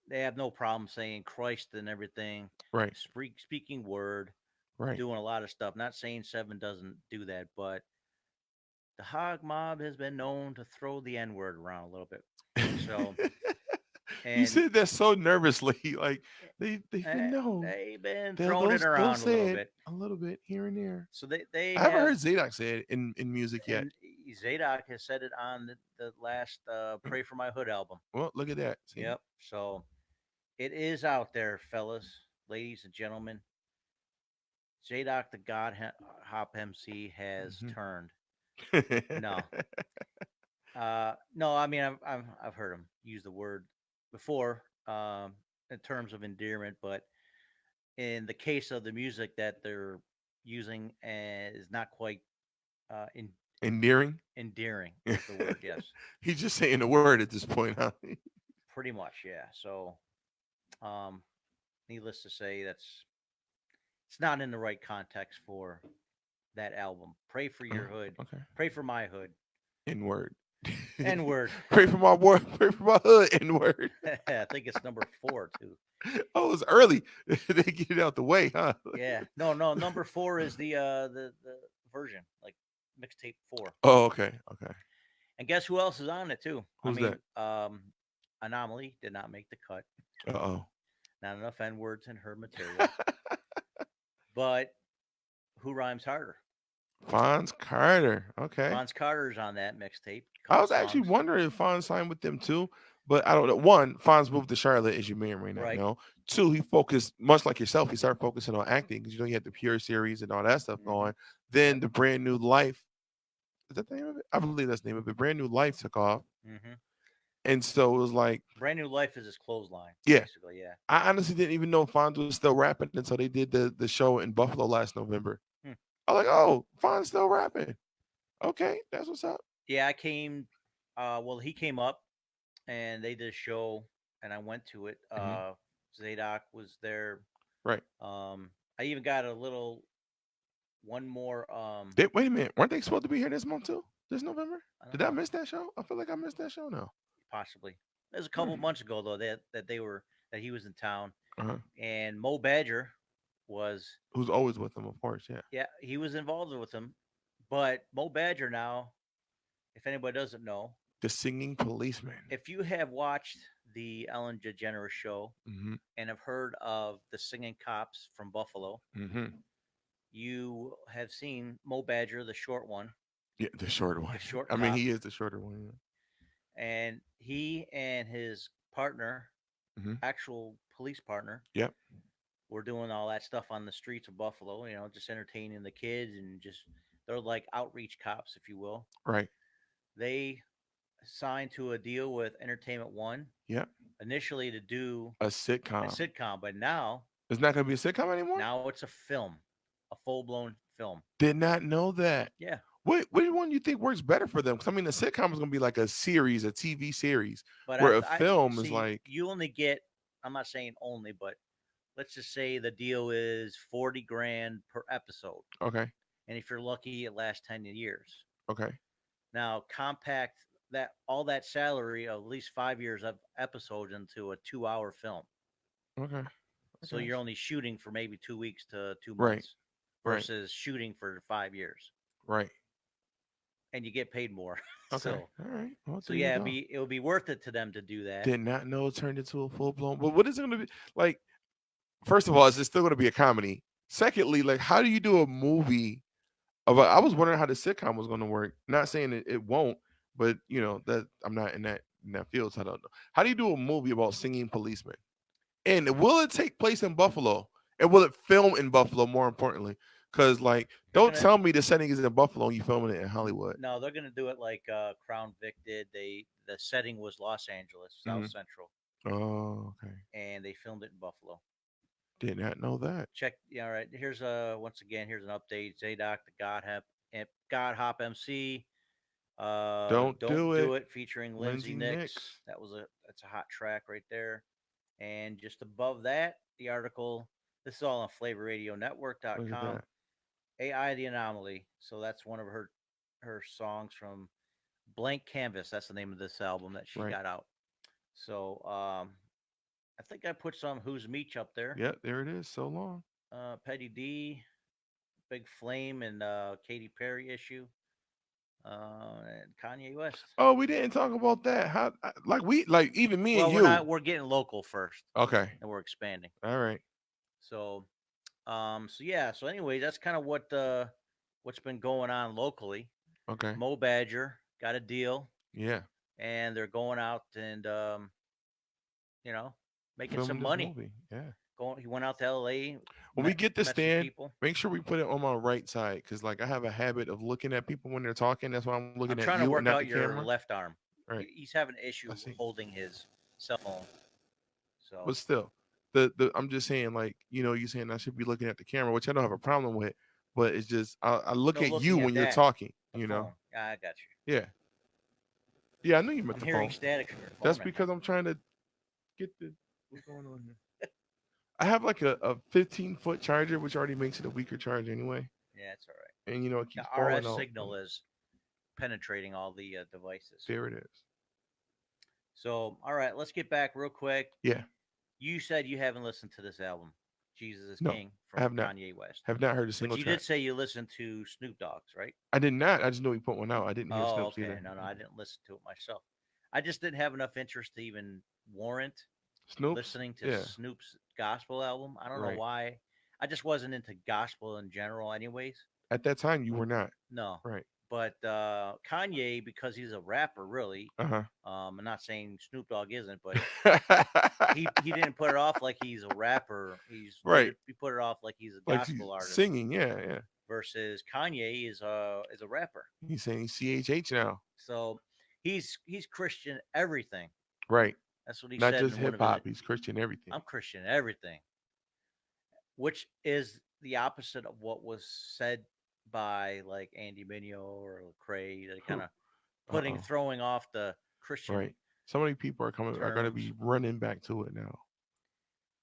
Speaker 2: they have no problem saying Christ and everything,
Speaker 1: Right.
Speaker 2: speaking word,
Speaker 1: Right.
Speaker 2: doing a lot of stuff. Not saying Seven doesn't do that, but the Hog Mob has been known to throw the N word around a little bit. So,
Speaker 1: You
Speaker 2: and
Speaker 1: said that so nervously, like they've been
Speaker 2: eh,
Speaker 1: known.
Speaker 2: they've been
Speaker 1: They'll
Speaker 2: throwing it
Speaker 1: they'll
Speaker 2: around a little
Speaker 1: say it
Speaker 2: bit.
Speaker 1: a little bit here and there.
Speaker 2: So they
Speaker 1: I haven't
Speaker 2: have,
Speaker 1: heard Zadok say it in music yet.
Speaker 2: and Zadok has said it on the last Pray for My Hood album.
Speaker 1: Well, look at that. See.
Speaker 2: Yep. So it is out there, fellas, ladies and gentlemen. Zadok the God Hop MC has
Speaker 1: Mhm.
Speaker 2: turned. No, no. I mean, I've heard him use the word before, in terms of endearment, but in the case of the music that they're using, is not quite in,
Speaker 1: Endearing.
Speaker 2: endearing. Is the word? Yes,
Speaker 1: He's just saying the word at this point, huh?
Speaker 2: pretty much. Yeah. So, um, needless to say, it's not in the right context for that album. Pray for your
Speaker 1: Oh,
Speaker 2: hood.
Speaker 1: okay.
Speaker 2: Pray for my hood.
Speaker 1: In word.
Speaker 2: N word.
Speaker 1: Pray for my word. Pray for my hood. N word.
Speaker 2: I think it's number 4 too.
Speaker 1: Oh, it's early. They get it out the way, huh?
Speaker 2: Yeah. No, no. Number 4 is the version like mixtape 4.
Speaker 1: Oh, okay. Okay.
Speaker 2: And guess who else is on it too? I
Speaker 1: Who's that?
Speaker 2: mean, Anomaly did not make the cut.
Speaker 1: Uh oh.
Speaker 2: Not enough N words in her material. But who rhymes harder?
Speaker 1: Fonz Carter. Okay.
Speaker 2: Fonz Carter's on that mixtape.
Speaker 1: I
Speaker 2: Couple
Speaker 1: was actually
Speaker 2: songs.
Speaker 1: wondering if Fonz signed with them too, but I don't know. One, Fonz moved to Charlotte, as you may or may not
Speaker 2: Right.
Speaker 1: know. Two, he focused much like yourself. He started focusing on acting because you had the Pure series and all that stuff
Speaker 2: Hmm.
Speaker 1: going. Then
Speaker 2: Yep.
Speaker 1: the Brand New Life. Is that the name of it? I believe that's the name of it. Brand New Life took off,
Speaker 2: Hmm.
Speaker 1: and so it was like,
Speaker 2: Brand New Life is his clothesline,
Speaker 1: yeah.
Speaker 2: basically. Yeah.
Speaker 1: I honestly didn't even know Fonz was still rapping until they did the show in Buffalo last November.
Speaker 2: Hmm.
Speaker 1: I was like, oh, Fonz still rapping. Okay, that's what's up.
Speaker 2: Yeah, I came. Well, he came up, and they did a show, and I went to it.
Speaker 1: Hmm.
Speaker 2: Zadok was there.
Speaker 1: Right.
Speaker 2: I even got a little one more.
Speaker 1: Wait a minute. Weren't they supposed to be here this month too? This November?
Speaker 2: I don't
Speaker 1: Did I
Speaker 2: know,
Speaker 1: miss that show? I feel like I missed that show now.
Speaker 2: possibly. It was a couple
Speaker 1: Hmm.
Speaker 2: months ago though that they were that he was in town,
Speaker 1: Uh-huh.
Speaker 2: and Mo Badger was,
Speaker 1: Who's always with them, of course. Yeah.
Speaker 2: yeah, he was involved with him. But Mo Badger now, if anybody doesn't know,
Speaker 1: The singing policeman.
Speaker 2: if you have watched the Ellen DeGeneres show
Speaker 1: Hmm.
Speaker 2: and have heard of the singing cops from Buffalo,
Speaker 1: Hmm.
Speaker 2: you have seen Mo Badger, the short one,
Speaker 1: Yeah, the short
Speaker 2: the
Speaker 1: one.
Speaker 2: short
Speaker 1: I mean,
Speaker 2: cop,
Speaker 1: he is the shorter one.
Speaker 2: and he and his partner,
Speaker 1: Yeah. Hmm.
Speaker 2: actual police partner,
Speaker 1: Yep.
Speaker 2: were doing all that stuff on the streets of Buffalo, just entertaining the kids and just they're like outreach cops, if you will.
Speaker 1: Right.
Speaker 2: They signed to a deal with Entertainment One
Speaker 1: Yep.
Speaker 2: initially to do
Speaker 1: A
Speaker 2: a
Speaker 1: sitcom.
Speaker 2: sitcom, but now
Speaker 1: It's not gonna be a sitcom anymore.
Speaker 2: now it's a film, a full blown film.
Speaker 1: Did not know that.
Speaker 2: Yeah,
Speaker 1: Which one you think works better for them? Because I mean, a sitcom is gonna be like a series, a TV series,
Speaker 2: but
Speaker 1: where a
Speaker 2: I
Speaker 1: film is
Speaker 2: see
Speaker 1: like,
Speaker 2: you only get. I'm not saying only, but let's just say the deal is 40 grand per episode,
Speaker 1: okay,
Speaker 2: and if you're lucky, it lasts 10 years.
Speaker 1: okay,
Speaker 2: Now compact that all that salary of at least 5 years of episodes into a 2 hour film.
Speaker 1: okay,
Speaker 2: So
Speaker 1: okay.
Speaker 2: you're only shooting for maybe 2 weeks to two
Speaker 1: Right,
Speaker 2: months
Speaker 1: right,
Speaker 2: versus shooting for 5 years,
Speaker 1: right.
Speaker 2: and you get paid more.
Speaker 1: Okay,
Speaker 2: so
Speaker 1: all right. Well,
Speaker 2: so
Speaker 1: there you
Speaker 2: yeah,
Speaker 1: go.
Speaker 2: it would be worth it to them to do that.
Speaker 1: Did not know it turned into a full blown. But what is it gonna be like? First of all, is it still gonna be a comedy? Secondly, like, how do you do a movie about? I was wondering how the sitcom was gonna work. Not saying it won't, but that I'm not in that field, so I don't know. How do you do a movie about singing policemen? And will it take place in Buffalo? And will it film in Buffalo? More importantly, because like,
Speaker 2: They're
Speaker 1: don't
Speaker 2: gonna
Speaker 1: tell me the setting is in Buffalo and you filming it in Hollywood.
Speaker 2: no, they're gonna do it like Crown Vic did. The setting was Los Angeles, South
Speaker 1: Hmm.
Speaker 2: Central,
Speaker 1: Oh, okay.
Speaker 2: and they filmed it in Buffalo.
Speaker 1: Did not know that.
Speaker 2: Check. Yeah, all right. Here's once again. Here's an update. Zadok, the God Hop MC.
Speaker 1: Don't
Speaker 2: Don't
Speaker 1: do
Speaker 2: do
Speaker 1: it,
Speaker 2: it, featuring Lindsay
Speaker 1: Lindsay
Speaker 2: Nicks.
Speaker 1: Nicks.
Speaker 2: That's a hot track right there. And just above that, the article. This is all on
Speaker 1: Look at
Speaker 2: FlavorRadio.com.
Speaker 1: that.
Speaker 2: AI the Anomaly. So that's one of her songs from Blank Canvas. That's the name of this album that she
Speaker 1: Right.
Speaker 2: got out. So I think I put some Who's Meech up there.
Speaker 1: Yep, there it is. So long.
Speaker 2: Petty D, Big Flame, and Katy Perry issue, and Kanye West.
Speaker 1: Oh, we didn't talk about that. Like even me and
Speaker 2: Well, we're
Speaker 1: you.
Speaker 2: not. We're getting local first,
Speaker 1: Okay.
Speaker 2: and we're expanding.
Speaker 1: All right.
Speaker 2: So, so yeah. So anyway, that's kind of what's been going on locally.
Speaker 1: Okay.
Speaker 2: Mo Badger got a deal,
Speaker 1: Yeah.
Speaker 2: and they're going out and you know making some
Speaker 1: Filming this
Speaker 2: money.
Speaker 1: movie. Yeah.
Speaker 2: He went out to L.A.
Speaker 1: When we
Speaker 2: met
Speaker 1: get the
Speaker 2: met some
Speaker 1: stand,
Speaker 2: people.
Speaker 1: make sure we put it on my right side because like I have a habit of looking at people when they're talking. That's why I'm looking
Speaker 2: I'm
Speaker 1: at
Speaker 2: trying to
Speaker 1: you and
Speaker 2: work
Speaker 1: not the
Speaker 2: out your
Speaker 1: camera.
Speaker 2: left arm.
Speaker 1: Right.
Speaker 2: He's having an
Speaker 1: I
Speaker 2: issue
Speaker 1: see.
Speaker 2: holding his cell phone. So
Speaker 1: But still, the I'm just saying, like, you saying I should be looking at the camera, which I don't have a problem with, but it's just I look
Speaker 2: no,
Speaker 1: at you
Speaker 2: looking at
Speaker 1: when you're
Speaker 2: that
Speaker 1: talking,
Speaker 2: the phone. Yeah, I got you.
Speaker 1: Yeah. Yeah, I knew you meant
Speaker 2: I'm
Speaker 1: the
Speaker 2: hearing
Speaker 1: phone.
Speaker 2: static from your phone.
Speaker 1: That's
Speaker 2: Right
Speaker 1: because I'm trying to get the what's going on here. I have like a 15-foot charger, which already makes it a weaker charge anyway.
Speaker 2: now. Yeah, it's all right.
Speaker 1: And it
Speaker 2: The
Speaker 1: keeps falling
Speaker 2: RF
Speaker 1: out.
Speaker 2: signal is penetrating all the devices.
Speaker 1: There it is.
Speaker 2: So, all right, let's get back real quick.
Speaker 1: Yeah.
Speaker 2: You said you haven't listened to this album, Jesus is
Speaker 1: No,
Speaker 2: King
Speaker 1: I
Speaker 2: from
Speaker 1: have not.
Speaker 2: Kanye West.
Speaker 1: Have not heard a
Speaker 2: But
Speaker 1: single
Speaker 2: you did
Speaker 1: track.
Speaker 2: say you listened to Snoop Dogg's, right?
Speaker 1: I did not. I just knew he put one out. I didn't hear
Speaker 2: Oh,
Speaker 1: Snoop's
Speaker 2: okay.
Speaker 1: either.
Speaker 2: No, I didn't listen to it myself. I just didn't have enough interest to even warrant
Speaker 1: Snoop's?
Speaker 2: listening to
Speaker 1: Yeah.
Speaker 2: Snoop's gospel album. I don't know
Speaker 1: Right.
Speaker 2: why. I just wasn't into gospel in general, anyways.
Speaker 1: At that time, you were not.
Speaker 2: No,
Speaker 1: Right.
Speaker 2: but Kanye, because he's a rapper, really.
Speaker 1: Uh
Speaker 2: I'm not saying Snoop Dogg isn't, but
Speaker 1: huh.
Speaker 2: he didn't put it off like he's a rapper.
Speaker 1: Right.
Speaker 2: He put it off like he's a
Speaker 1: Like he's
Speaker 2: gospel artist.
Speaker 1: singing. Yeah. Yeah.
Speaker 2: Versus Kanye is a rapper.
Speaker 1: He's saying CHH now.
Speaker 2: So he's Christian everything.
Speaker 1: Right.
Speaker 2: That's what he
Speaker 1: Not
Speaker 2: said
Speaker 1: just
Speaker 2: in one
Speaker 1: hip
Speaker 2: of his.
Speaker 1: hop. He's Christian everything.
Speaker 2: I'm Christian everything, which is the opposite of what was said by like Andy Mineo or Lecrae. They kind
Speaker 1: Who?
Speaker 2: of
Speaker 1: Uh
Speaker 2: putting
Speaker 1: oh.
Speaker 2: throwing off the Christian
Speaker 1: Right. So many people are gonna
Speaker 2: terms.
Speaker 1: be running back to it now.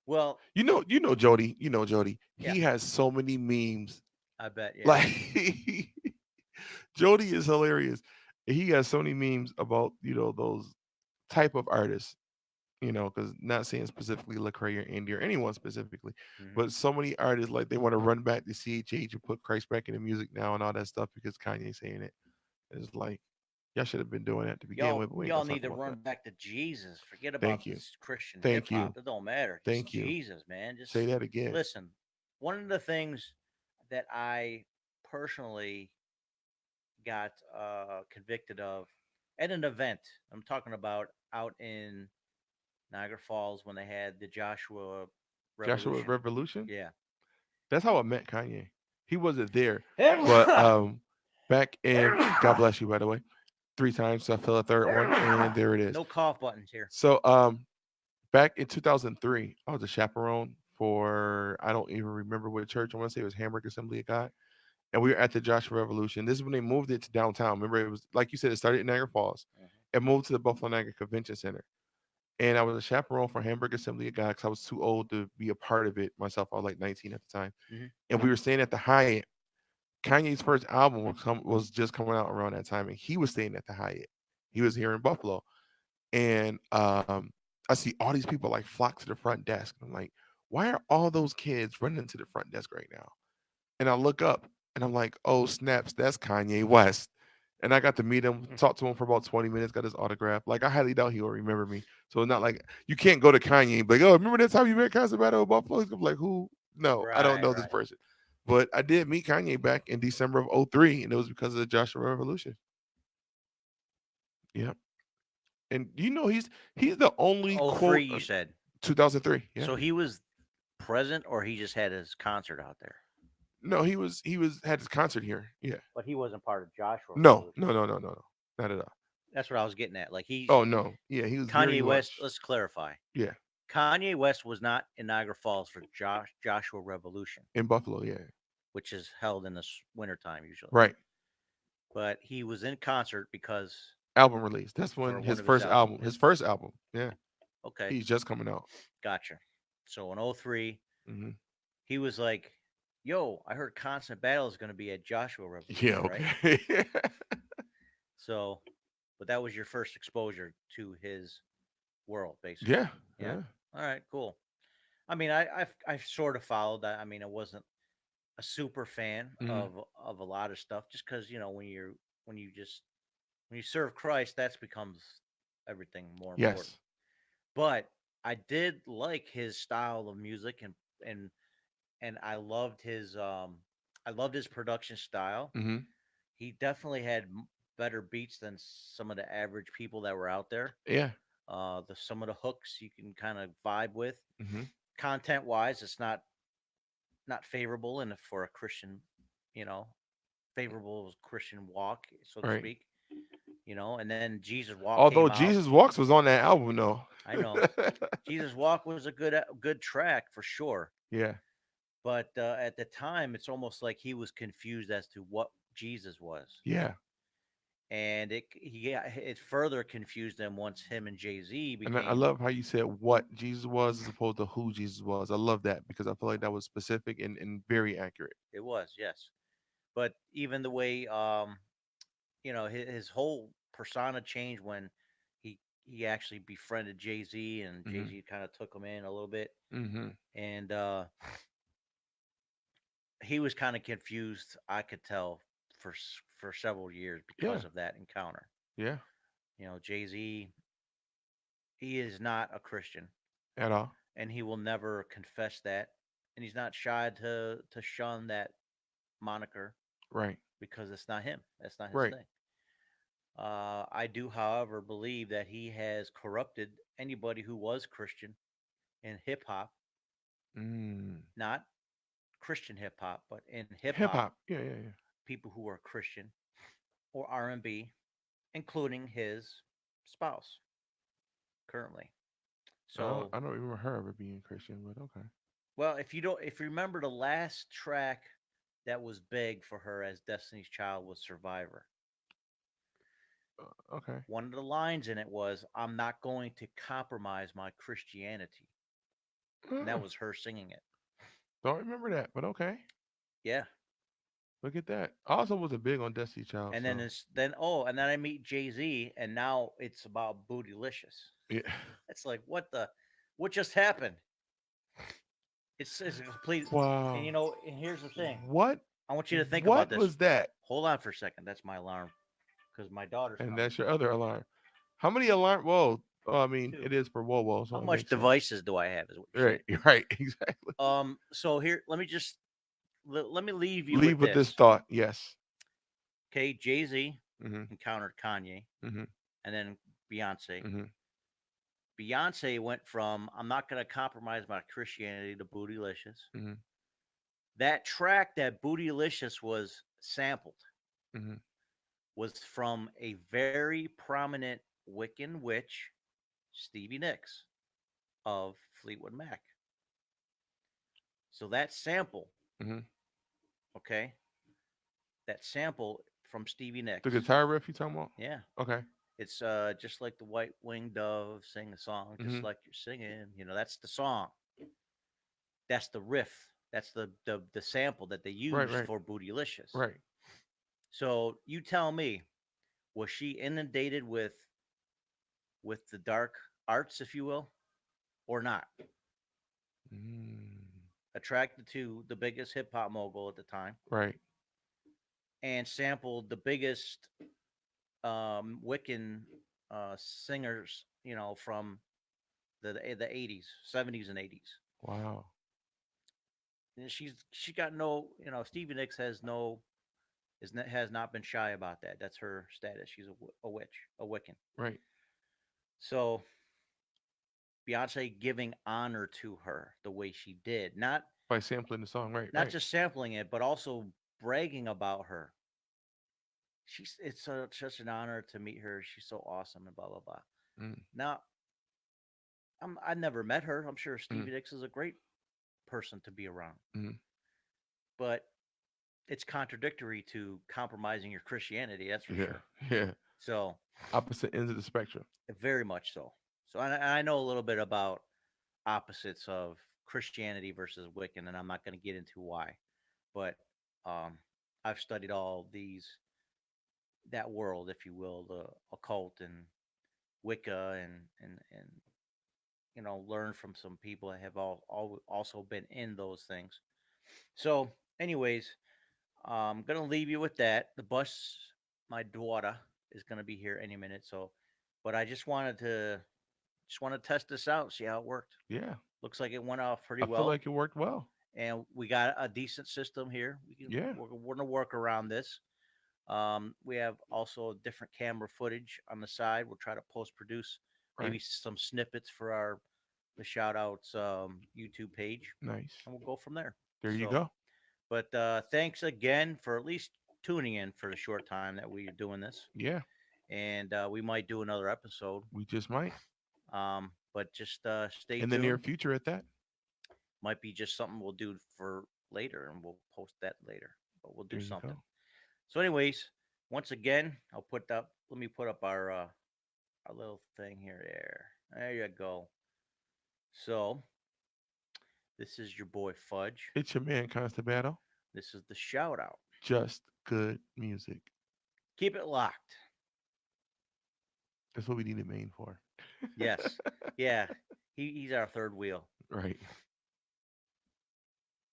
Speaker 2: Well,
Speaker 1: You know Jody. You know Jody.
Speaker 2: yeah,
Speaker 1: He has so many memes.
Speaker 2: I bet. Yeah.
Speaker 1: Like Jody is hilarious. He has so many memes about those type of artists. Because not saying specifically Lecrae or Andy or anyone specifically,
Speaker 2: Hmm.
Speaker 1: but so many artists like they want to run back to CHH and put Christ back in the music now and all that stuff because Kanye's saying it. It's like y'all should have been doing that to begin with, but we ain't
Speaker 2: Y'all
Speaker 1: gonna
Speaker 2: need
Speaker 1: talk
Speaker 2: to
Speaker 1: about
Speaker 2: run
Speaker 1: that.
Speaker 2: back to Jesus. Forget
Speaker 1: Thank
Speaker 2: about
Speaker 1: you.
Speaker 2: this Christian hip
Speaker 1: Thank
Speaker 2: hop.
Speaker 1: you.
Speaker 2: It don't matter. Just
Speaker 1: Thank you.
Speaker 2: Jesus, man.
Speaker 1: Say
Speaker 2: Just
Speaker 1: that again.
Speaker 2: listen. One of the things that I personally got convicted of at an event. I'm talking about out in Niagara Falls when they had the Joshua
Speaker 1: Joshua
Speaker 2: Revolution.
Speaker 1: Revolution.
Speaker 2: Yeah.
Speaker 1: That's how I met Kanye. He wasn't there, but
Speaker 2: no
Speaker 1: back in God bless you by the way, three times. So I fell a third one, and there it is.
Speaker 2: cough buttons here.
Speaker 1: So back in 2003, I was a chaperone for I don't even remember what church. I want to say it was Hamburg Assembly of God, and we were at the Joshua Revolution. This is when they moved it to downtown. Remember, it was like you said, it started in Niagara Falls,
Speaker 2: Mhm.
Speaker 1: and moved to the Buffalo Niagara Convention Center. And I was a chaperone for Hamburg Assembly of God because I was too old to be a part of it myself. I was like 19 at the time,
Speaker 2: Mhm.
Speaker 1: and we were staying at the Hyatt. Kanye's first album was just coming out around that time, and he was staying at the Hyatt. He was here in Buffalo, and I see all these people like flock to the front desk. I'm like, why are all those kids running to the front desk right now? And I look up, and I'm like, oh snaps, that's Kanye West. And I got to meet him, talk to him for about 20 minutes, got his autograph. Like I highly doubt he'll remember me. So it's not like you can't go to Kanye and be like, oh, remember that time you met Kanye Battle of Buffalo? He's gonna be like, who? No, I don't
Speaker 2: Right,
Speaker 1: know this
Speaker 2: right.
Speaker 1: person. But I did meet Kanye back in December of '03, and it was because of the Joshua Revolution. Yeah. And he's the only
Speaker 2: Oh,
Speaker 1: quote
Speaker 2: three, you said.
Speaker 1: 2003. Yeah.
Speaker 2: So he was present, or he just had his concert out there.
Speaker 1: No, he was had his concert here. Yeah.
Speaker 2: But he wasn't part of Joshua
Speaker 1: No,
Speaker 2: Revolution.
Speaker 1: no, no, no, no, no. Not at all.
Speaker 2: That's what I was getting at. Like he's
Speaker 1: Oh no. Yeah, he was very
Speaker 2: Kanye West.
Speaker 1: much.
Speaker 2: Let's clarify.
Speaker 1: Yeah.
Speaker 2: Kanye West was not in Niagara Falls for Joshua Revolution,
Speaker 1: In Buffalo, yeah.
Speaker 2: which is held in the wintertime usually.
Speaker 1: Right.
Speaker 2: But he was in concert because
Speaker 1: Album release. That's
Speaker 2: for
Speaker 1: when
Speaker 2: one
Speaker 1: his
Speaker 2: of his
Speaker 1: first
Speaker 2: albums.
Speaker 1: album. His first album. Yeah.
Speaker 2: Okay,
Speaker 1: He's just coming out.
Speaker 2: gotcha. So in '03,
Speaker 1: Hmm.
Speaker 2: he was like, "Yo, I heard Constant Battle is going to be at Joshua
Speaker 1: Yeah,
Speaker 2: Revolution, right?"
Speaker 1: okay.
Speaker 2: So, but that was your first exposure to his world, basically.
Speaker 1: Yeah.
Speaker 2: Yeah.
Speaker 1: Yeah.
Speaker 2: All right. Cool. I mean, I sort of followed that. I mean, I wasn't a super fan
Speaker 1: Hmm.
Speaker 2: of a lot of stuff, just because when you just when you serve Christ, that's becomes everything more important.
Speaker 1: Yes.
Speaker 2: But I did like his style of music, and I loved his production style.
Speaker 1: Hmm.
Speaker 2: He definitely had better beats than some of the average people that were out there.
Speaker 1: Yeah.
Speaker 2: Some of the hooks you can kind of vibe with.
Speaker 1: Hmm.
Speaker 2: Content wise, it's not favorable and for a Christian, you know, favorable Christian walk, so to
Speaker 1: Right.
Speaker 2: speak. And then Jesus Walk came
Speaker 1: Although
Speaker 2: out.
Speaker 1: Jesus Walks was on that album though.
Speaker 2: I know Jesus Walk was a good track for sure,
Speaker 1: Yeah.
Speaker 2: but at the time, it's almost like he was confused as to what Jesus was,
Speaker 1: Yeah.
Speaker 2: and it further confused them once him and Jay Z
Speaker 1: And I
Speaker 2: became.
Speaker 1: love how you said what Jesus was as opposed to who Jesus was. I love that because I feel like that was specific and very accurate.
Speaker 2: It was, yes, but even the way his whole persona changed when he actually befriended Jay Z, and Jay
Speaker 1: Mhm.
Speaker 2: Z kind of took him in a little bit,
Speaker 1: Mhm.
Speaker 2: and he was kind of confused. I could tell for several years
Speaker 1: Yeah.
Speaker 2: because of that encounter.
Speaker 1: Yeah.
Speaker 2: Jay Z, he is not a Christian,
Speaker 1: At all.
Speaker 2: and he will never confess that, and he's not shy to shun that moniker
Speaker 1: Right.
Speaker 2: because it's not him. That's not his
Speaker 1: Right.
Speaker 2: thing. I do, however, believe that he has corrupted anybody who was Christian in hip hop,
Speaker 1: Mm.
Speaker 2: not Christian hip hop, but in hip
Speaker 1: Hip
Speaker 2: hop,
Speaker 1: hop. Yeah. Yeah. Yeah.
Speaker 2: people who are Christian or R&B, including his spouse currently. So,
Speaker 1: I don't remember her ever being Christian, but okay.
Speaker 2: well, if you remember the last track that was big for her as Destiny's Child was Survivor.
Speaker 1: Okay.
Speaker 2: One of the lines in it was, "I'm not going to compromise my Christianity," and that
Speaker 1: Uh,
Speaker 2: was her singing it.
Speaker 1: don't remember that, but okay.
Speaker 2: Yeah.
Speaker 1: Look at that. I also wasn't big on Destiny Child,
Speaker 2: And then
Speaker 1: so
Speaker 2: I meet Jay Z, and now it's about Bootylicious.
Speaker 1: yeah.
Speaker 2: It's like, what just happened? It's a complete. And
Speaker 1: Wow.
Speaker 2: and here's the thing.
Speaker 1: What?
Speaker 2: I want you to think about
Speaker 1: What
Speaker 2: this.
Speaker 1: was that?
Speaker 2: Hold on for a second. That's my alarm because my daughter's
Speaker 1: And
Speaker 2: coming.
Speaker 1: that's your other alarm. How many alarm? Whoa. Oh, I mean,
Speaker 2: Two.
Speaker 1: it is for whoa whoa,
Speaker 2: How
Speaker 1: so it
Speaker 2: much
Speaker 1: makes sense.
Speaker 2: devices do I have? Is what you're
Speaker 1: Right.
Speaker 2: saying.
Speaker 1: Right. Exactly.
Speaker 2: So here, let me leave you with
Speaker 1: Leave with this
Speaker 2: this.
Speaker 1: thought. Yes.
Speaker 2: Okay, Jay Z
Speaker 1: Mhm.
Speaker 2: encountered Kanye,
Speaker 1: Mhm.
Speaker 2: and then Beyonce.
Speaker 1: Mhm.
Speaker 2: Beyonce went from "I'm not going to compromise my Christianity" to "Bootylicious."
Speaker 1: Mhm.
Speaker 2: That track that "Bootylicious" was sampled
Speaker 1: Mhm.
Speaker 2: was from a very prominent Wiccan witch, Stevie Nicks of Fleetwood Mac. So that sample,
Speaker 1: Mhm.
Speaker 2: okay, that sample from Stevie
Speaker 1: The
Speaker 2: Nicks,
Speaker 1: guitar riff you talking about?
Speaker 2: yeah,
Speaker 1: Okay.
Speaker 2: it's just like the white winged dove sing a song, just
Speaker 1: Mhm.
Speaker 2: like you're singing. That's the song. That's the riff. That's the sample that they
Speaker 1: Right.
Speaker 2: used
Speaker 1: Right.
Speaker 2: for Bootylicious.
Speaker 1: Right.
Speaker 2: So you tell me, was she inundated with the dark arts, if you will, or not?
Speaker 1: Mm.
Speaker 2: Attracted to the biggest hip hop mogul at the time
Speaker 1: Right.
Speaker 2: and sampled the biggest Wiccan singers, from the 80s, 70s, and 80s.
Speaker 1: Wow.
Speaker 2: And she got no, Stevie Nicks has not been shy about that. That's her status. She's a witch, a Wiccan.
Speaker 1: Right.
Speaker 2: So Beyonce giving honor to her the way she did,
Speaker 1: By sampling the song. Right.
Speaker 2: not
Speaker 1: Right.
Speaker 2: just sampling it, but also bragging about her. It's such an honor to meet her. She's so awesome and blah blah blah.
Speaker 1: Mm.
Speaker 2: Now I never met her. I'm sure
Speaker 1: Mm.
Speaker 2: Stevie Nicks is a great person to be around,
Speaker 1: Mm.
Speaker 2: but it's contradictory to compromising your Christianity. That's for
Speaker 1: Yeah.
Speaker 2: sure.
Speaker 1: Yeah.
Speaker 2: So
Speaker 1: Opposite ends of the spectrum.
Speaker 2: very much so. So I know a little bit about opposites of Christianity versus Wiccan, and I'm not going to get into why, but um, I've studied all these that world, if you will, the occult and Wicca, and learn from some people that have all also been in those things. So, anyways, I'm gonna leave you with that. The bus, my daughter, is gonna be here any minute. So, but I just want to test this out, see how it worked.
Speaker 1: Yeah.
Speaker 2: Looks like it went off pretty
Speaker 1: I feel
Speaker 2: well,
Speaker 1: like it worked well.
Speaker 2: and we got a decent system here.
Speaker 1: Yeah.
Speaker 2: We're gonna work around this. We have also different camera footage on the side. We'll try to post produce
Speaker 1: Right.
Speaker 2: maybe some snippets for our the shout outs YouTube page,
Speaker 1: Nice.
Speaker 2: and we'll go from there.
Speaker 1: There you
Speaker 2: So,
Speaker 1: go.
Speaker 2: but thanks again for at least tuning in for the short time that we are doing this,
Speaker 1: Yeah.
Speaker 2: and we might do another episode.
Speaker 1: We just might.
Speaker 2: But just stay
Speaker 1: In the near
Speaker 2: tuned.
Speaker 1: future at that.
Speaker 2: Might be just something we'll do for later, and we'll post that later. But we'll do
Speaker 1: There you
Speaker 2: something.
Speaker 1: go.
Speaker 2: So, anyways, once again, I'll put up. Let me put up our little thing here. There you go. So, this is your boy Fudge.
Speaker 1: It's your man, Constable.
Speaker 2: This is the shout out.
Speaker 1: Just good music.
Speaker 2: Keep it locked.
Speaker 1: That's what we needed Maine for.
Speaker 2: Yes. Yeah. He's our third wheel.
Speaker 1: Right.